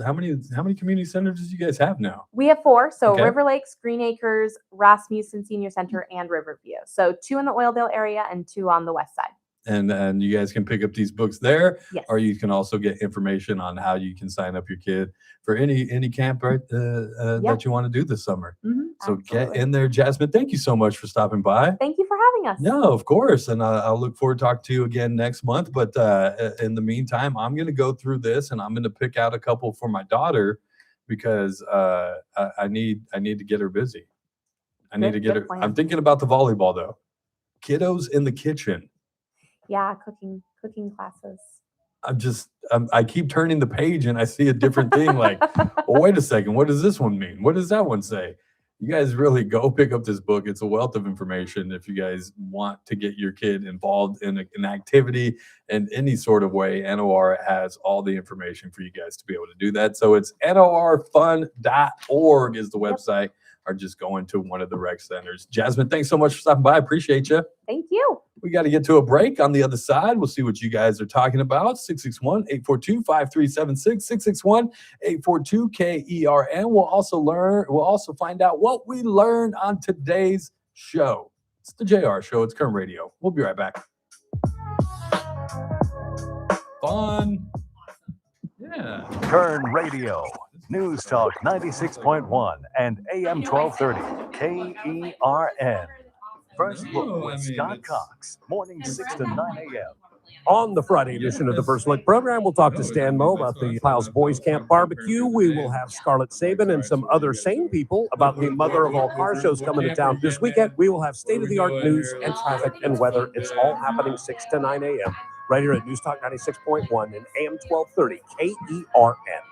How many community centers do you guys have now? We have 4. So Okay. River Lakes, Green Acres, Rasmussen Senior Center, and Riverview. So 2 in the Oildale area and 2 on the west side. And you guys can pick up these books there, Yes. or you can also get information on how you can sign up your kid for any camp that you want to do this summer. So get in there, Jasmine. Thank you so much for stopping by. Thank you for having us. No, of course, and I'll look forward to talking to you again next month. But in the meantime, I'm going to go through this, and I'm going to pick out a couple for my daughter because I need to get her busy. I need to get her. Good plan. I'm thinking about the volleyball though. Kiddos in the kitchen. Yeah, cooking classes. I keep turning the page and I see a different thing. Like, well, wait a second, what does this one mean? What does that one say? You guys really go pick up this book. It's a wealth of information. If you guys want to get your kid involved in an activity in any sort of way, NOR has all the information for you guys to be able to do that. So it's norfund.org is the website, or just going to one of the rec centers. Jasmine, thanks so much for stopping by. I appreciate you. Thank you. We got to get to a break. On the other side, we'll see what you guys are talking about. 661-842-5376, 661-842-KERN. We'll also find out what we learned on today's show. It's the JR Show. It's Kern Radio. We'll be right back. Fun. Yeah. Kern Radio, News Talk 96.1 and AM 1230, KERN. First Look with Scott Cox, mornings 6 to 9 a.m. On the Friday edition of the First Look program, we'll talk to Stan Moe about the Piles Boys Camp barbecue. We will have Scarlett Sabin and some other sane people about the mother of all car shows coming to town this weekend. We will have state-of-the-art news and traffic and weather. It's all happening 6 to 9 a.m. right here at News Talk 96.1 and AM 1230 KERN.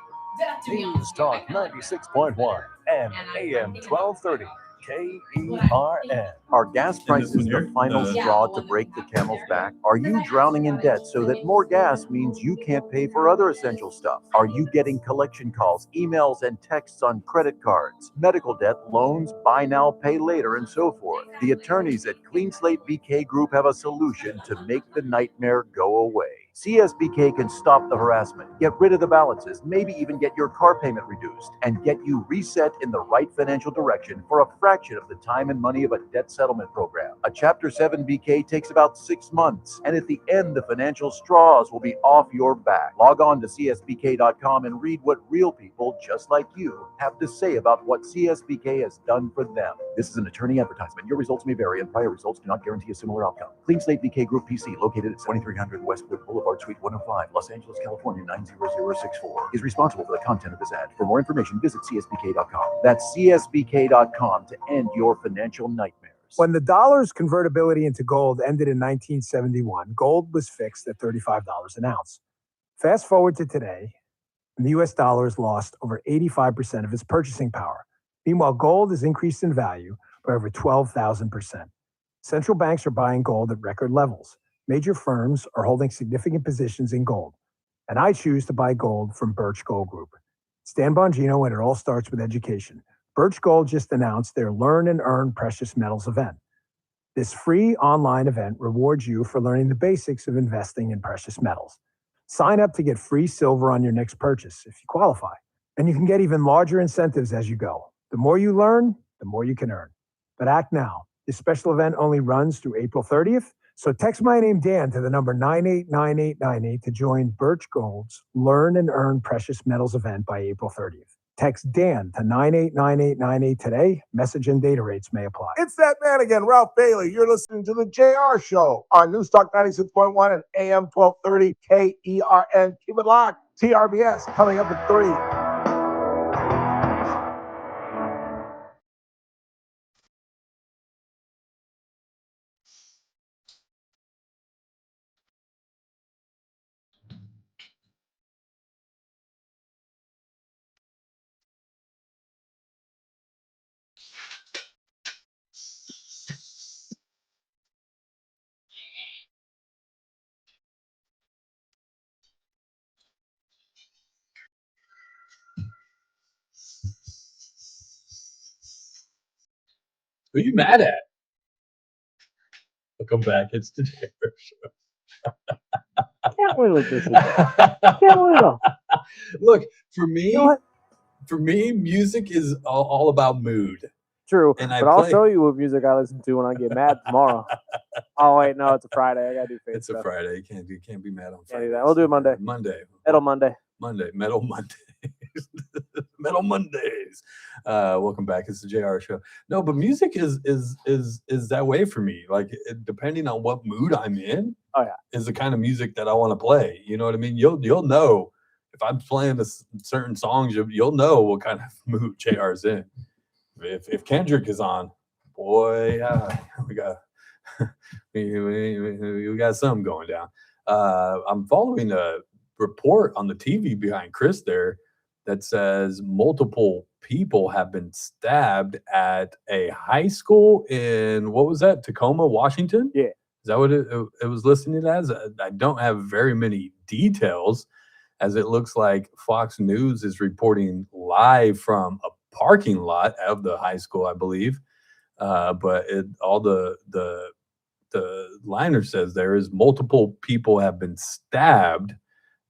News Talk 96.1 and AM 1230 KERN. Are gas prices the final straw to break the camel's back? Are you drowning in debt so that more gas means you can't pay for other essential stuff? Are you getting collection calls, emails, and texts on credit cards, medical debt, loans, buy now, pay later, and so forth? The attorneys at Clean Slate BK Group have a solution to make the nightmare go away. CSBK can stop the harassment, get rid of the balances, maybe even get your car payment reduced, and get you reset in the right financial direction for a fraction of the time and money of a debt settlement program. A Chapter 7 BK takes about 6 months, and at the end, the financial straws will be off your back. Log on to csbk.com and read what real people just like you have to say about what CSBK has done for them. This is an attorney advertisement. Your results may vary, and prior results do not guarantee a similar outcome. Clean Slate BK Group PC, located at 2300 Westwood Boulevard, Suite 105, Los Angeles, California 90064, is responsible for the content of this ad. For more information, visit csbk.com. That's csbk.com to end your financial nightmares. When the dollar's convertibility into gold ended in 1971, gold was fixed at $35 an ounce. Fast forward to today, and the US dollar has lost over 85% of its purchasing power. Meanwhile, gold has increased in value by over 12,000%. Central banks are buying gold at record levels. Major firms are holding significant positions in gold, and I choose to buy gold from Birch Gold Group. Stan Bongino, and it all starts with education. Birch Gold just announced their Learn and Earn Precious Metals event. This free online event rewards you for learning the basics of investing in precious metals. Sign up to get free silver on your next purchase if you qualify, and you can get even larger incentives as you go. The more you learn, the more you can earn. But act now. This special event only runs through April 30th. So text my name, Dan, to the number 989898 to join Birch Gold's Learn and Earn Precious Metals event by April 30th. Text Dan to 989898 today. Message and data rates may apply. It's that man again, Ralph Bailey. You're listening to the JR Show on News Talk 96.1 and AM 1230 KERN. Keep it locked. TRBS coming up at 3. Who are you mad at? Welcome back. It's the JR Show. Can't believe this is. Can't believe it. Look, for me, You know what? for me, music is all about mood. True, And I but I'll play- show you what music I listen to when I get mad tomorrow. Oh wait, no, it's a Friday. I gotta do face It's a stuff. Friday. You can't be mad on Can't Friday. do that. We'll do it Monday. Metal Monday. Metal Mondays. Metal Mondays. Welcome back. It's the JR Show. No, but music is that way for me. Like depending on what mood I'm in, is the kind of music that I want to play. You know what I mean? You'll know if I'm playing certain songs. You'll know what kind of mood JR's in. If Kendrick is on, boy, we got we got something going down. I'm following a report on the TV behind Chris there that says multiple people have been stabbed at a high school in, what was that, Tacoma, Washington? Yeah. Is that what it was listed as? I don't have very many details, as it looks like Fox News is reporting live from a parking lot of the high school, I believe. But all the liner says there is multiple people have been stabbed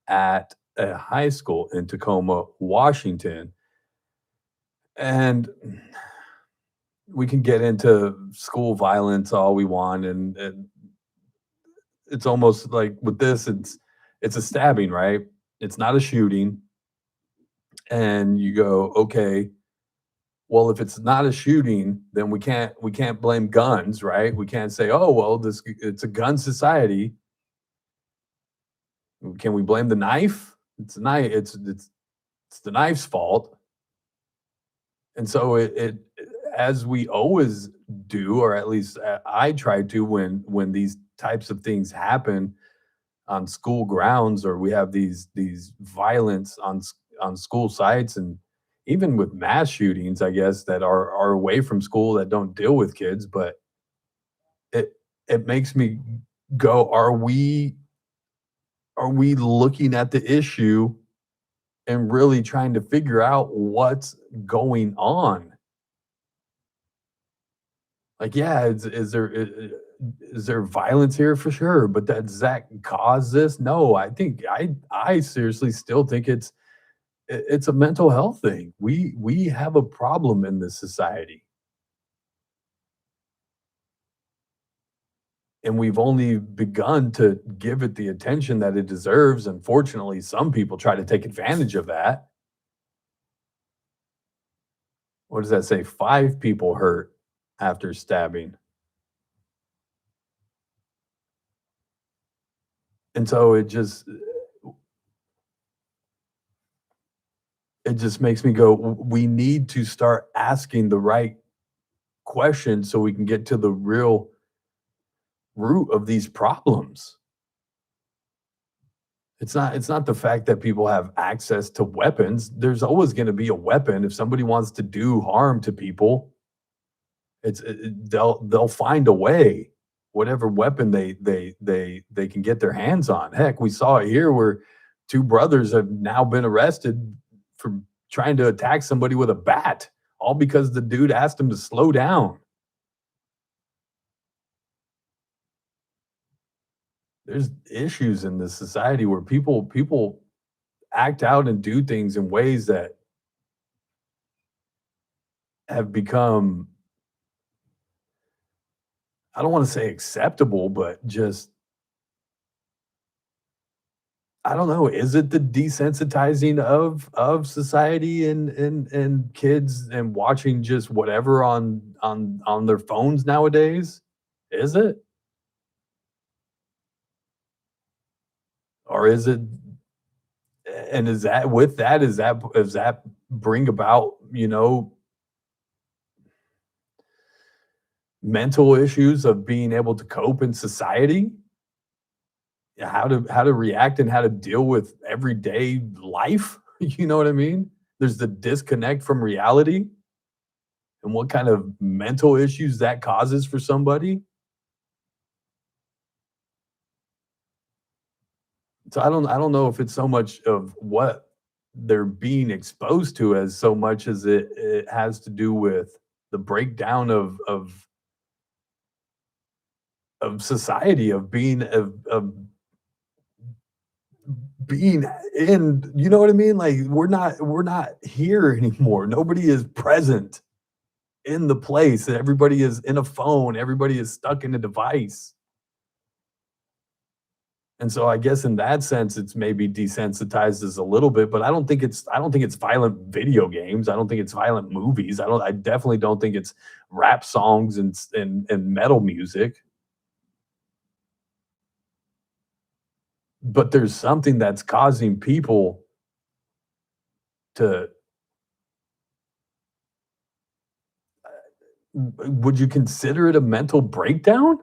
at a high school in Tacoma, Washington. And we can get into school violence all we want, and it's almost like with this, it's a stabbing, right? It's not a shooting. And you go, okay, well, if it's not a shooting, then we can't blame guns, right? We can't say, oh, well, it's a gun society. Can we blame the knife? It's a knife. It's the knife's fault. And so it as we always do, or at least I try to, when these types of things happen on school grounds, or we have these violence on school sites, and even with mass shootings, I guess, that are away from school, that don't deal with kids, but it makes me go, are we looking at the issue and really trying to figure out what's going on? Like, yeah, is there violence here? For sure, but does that cause this? No, I think I seriously still think it's a mental health thing. We have a problem in this society, and we've only begun to give it the attention that it deserves. Unfortunately, some people try to take advantage of that. What does that say? 5 people hurt after stabbing. And so it just makes me go, we need to start asking the right questions so we can get to the real root of these problems. It's not the fact that people have access to weapons. There's always going to be a weapon. If somebody wants to do harm to people, they'll find a way, whatever weapon they can get their hands on. Heck, we saw it here where 2 brothers have now been arrested for trying to attack somebody with a bat, all because the dude asked him to slow down. There's issues in this society where people act out and do things in ways that have become, I don't want to say acceptable, but just, I don't know. Is it the desensitizing of society and kids and watching just whatever on their phones nowadays? Is it? Or is it, and is that with that, does that bring about, mental issues of being able to cope in society? How to react and how to deal with everyday life? You know what I mean? There's the disconnect from reality and what kind of mental issues that causes for somebody. So I don't know if it's so much of what they're being exposed to as so much as it has to do with the breakdown of society, of being in, you know what I mean? Like, we're not here anymore. Nobody is present in the place. Everybody is in a phone. Everybody is stuck in a device. And so I guess in that sense, it's maybe desensitized us a little bit, but I don't think it's violent video games. I don't think it's violent movies. I definitely don't think it's rap songs and metal music. But there's something that's causing people to, would you consider it a mental breakdown?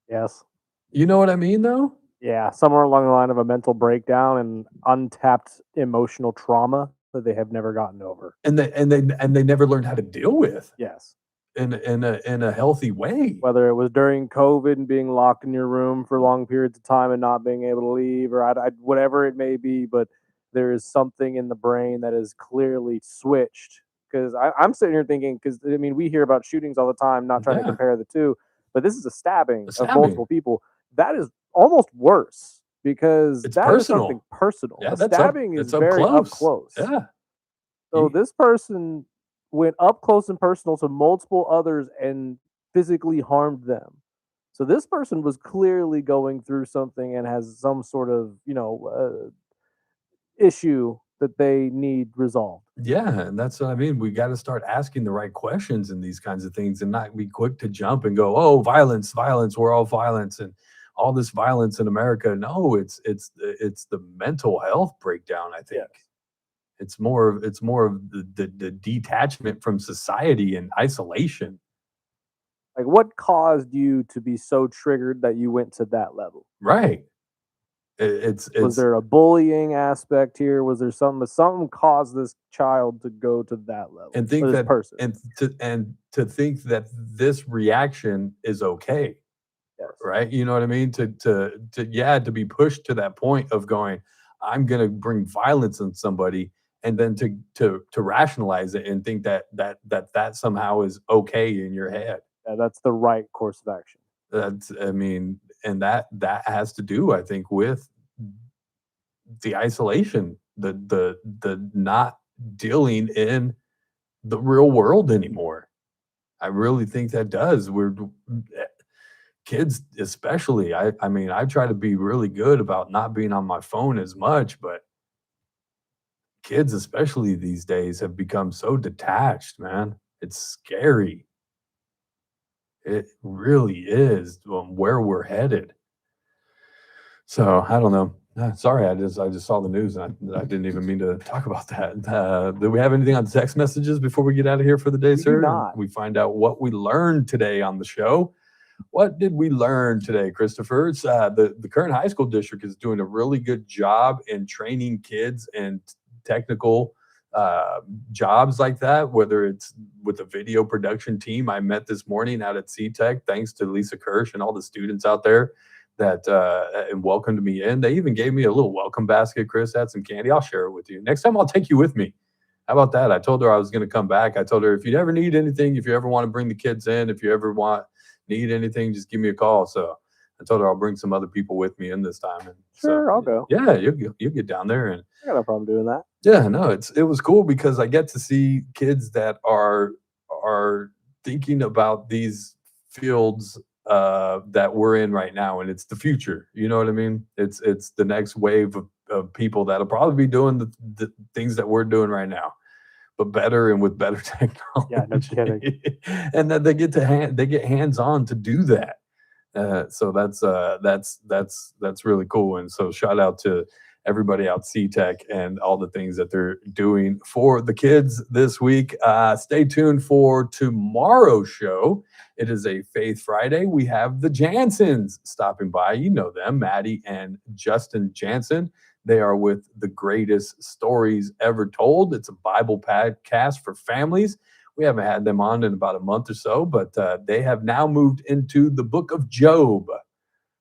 Yes. You know what I mean, though? Yeah, somewhere along the line of a mental breakdown and untapped emotional trauma that they have never gotten over. And they never learned how to deal with. Yes. In a healthy way. Whether it was during COVID and being locked in your room for long periods of time and not being able to leave, or whatever it may be, but there is something in the brain that is clearly switched. Because I'm sitting here thinking, because I mean, we hear about shootings all the time, not trying to compare the two, but this is a stabbing of multiple people. That is almost worse because it's that personal. is something personal. Yeah, a stabbing is very up close. Yeah. So this person went up close and personal to multiple others and physically harmed them. So this person was clearly going through something and has some sort of, issue that they need resolved. Yeah, and that's what I mean. We got to start asking the right questions in these kinds of things and not be quick to jump and go, "Oh, violence, violence, we're all violence and all this violence in America." No, it's the mental health breakdown, I think. Yes. It's more of the detachment from society and isolation. Like, what caused you to be so triggered that you went to that level? Right. Was there a bullying aspect here? Was there something caused this child to go to that level? and think or this that person? and to think that this reaction is okay. Yes. Right? You know what I mean? To be pushed to that point of going, I'm gonna bring violence on somebody, and then to rationalize it and think that somehow is okay in your head. Yeah, that's the right course of action. That's I mean, and that has to do, I think, with the isolation, the not dealing in the real world anymore. I really think that does. Kids especially. I mean, I try to be really good about not being on my phone as much, but kids especially these days have become so detached, man. It's scary. It really is where we're headed. So I don't know. Sorry, I just saw the news and I didn't even mean to talk about that. Do we have anything on text messages before we get out of here for the day, We do sir? not. We find out what we learned today on the show. What did we learn today, Christopher? It's, the Kern High School District is doing a really good job in training kids in technical jobs like that, whether it's with a video production team I met this morning out at C-Tech, thanks to Lisa Kirsch and all the students out there that and welcomed me in. They even gave me a little welcome basket. Chris had some candy. I'll share it with you. Next time I'll take you with me. How about that? I told her I was going to come back. I told her if you ever need anything, if you ever want to bring the kids in, if you ever need anything, just give me a call. So I told her I'll bring some other people with me in this time. And Sure, I'll go. yeah, you get down there and I got no problem doing that. yeah, no, it was cool because I get to see kids that are thinking about these fields that we're in right now, and it's the future. You know what I mean? It's the next wave of people that'll probably be doing the things that we're doing right now, but better and with better technology. Yeah, no kidding. And that they get hands on to do that. So that's really cool. And so shout out to everybody out C-Tech and all the things that they're doing for the kids this week. Stay tuned for tomorrow's show. It is a Faith Friday. We have the Jansons stopping by. You know them, Maddie and Justin Jansen. They are with the greatest stories ever told. It's a Bible podcast for families. We haven't had them on in about a month or so, but they have now moved into the book of Job,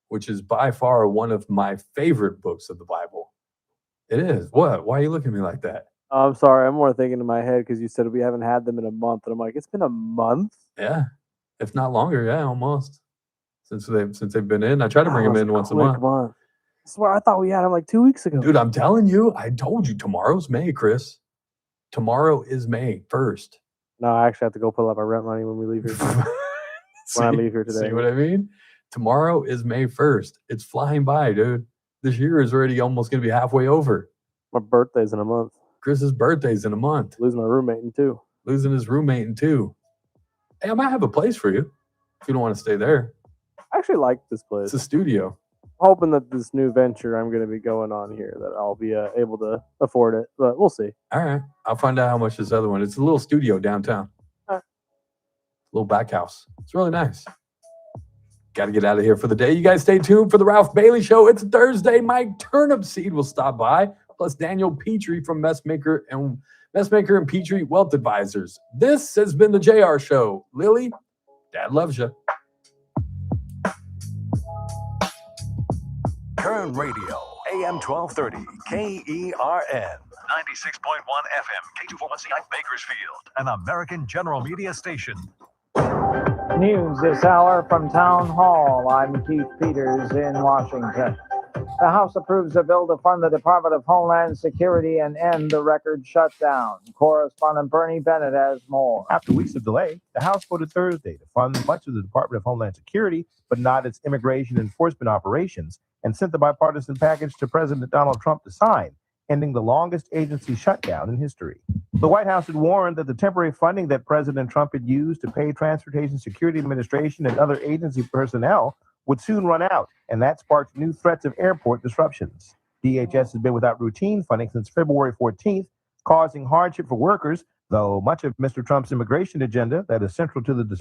which is by far one of my favorite books of the Bible. It is. What? Why are you looking at me like that? I'm sorry. I'm more thinking in my head because you said we haven't had them in a month. And I'm like, it's been a month? Yeah. If not longer, yeah, almost. Since they've been in. I try to bring them in once a month. I swear I thought we had them like 2 weeks ago. Dude, I'm telling you, I told you tomorrow's May, Chris. Tomorrow is May 1st. No, I actually have to go pull up our rent money when we leave here. When I leave here today. See what I mean? Tomorrow is May 1st. It's flying by, dude. This year is already almost going to be halfway over. My birthday's in a month. Chris's birthday's in a month. Losing my roommate in 2. Losing his roommate in 2. Hey, I might have a place for you if you don't want to stay there. I actually like this place. It's a studio. Hoping that this new venture I'm going to be going on here, that I'll be able to afford it, but we'll see. All right. I'll find out how much this other one. It's a little studio downtown. Little back house. It's really nice. Got to get out of here for the day. You guys stay tuned for the Ralph Bailey Show. It's Thursday. Mike Turnipseed will stop by, plus Daniel Petrie from Messmaker and Petrie Wealth Advisors. This has been the JR Show. Lily, Dad loves you. Kern Radio, AM 1230, KERN, 96.1 FM, K241CI Bakersfield, an American General Media station. News this hour from Town Hall. I'm Keith Peters in Washington. The House approves a bill to fund the Department of Homeland Security and end the record shutdown. Correspondent Bernie Bennett has more. After weeks of delay, the House voted Thursday to fund much of the Department of Homeland Security, but not its immigration enforcement operations, and sent the bipartisan package to President Donald Trump to sign. ending the longest agency shutdown in history. The White House had warned that the temporary funding that President Trump had used to pay Transportation Security Administration and other agency personnel would soon run out, and that sparked new threats of airport disruptions. DHS has been without routine funding since February 14th, causing hardship for workers, though much of Mr. Trump's immigration agenda that is central to the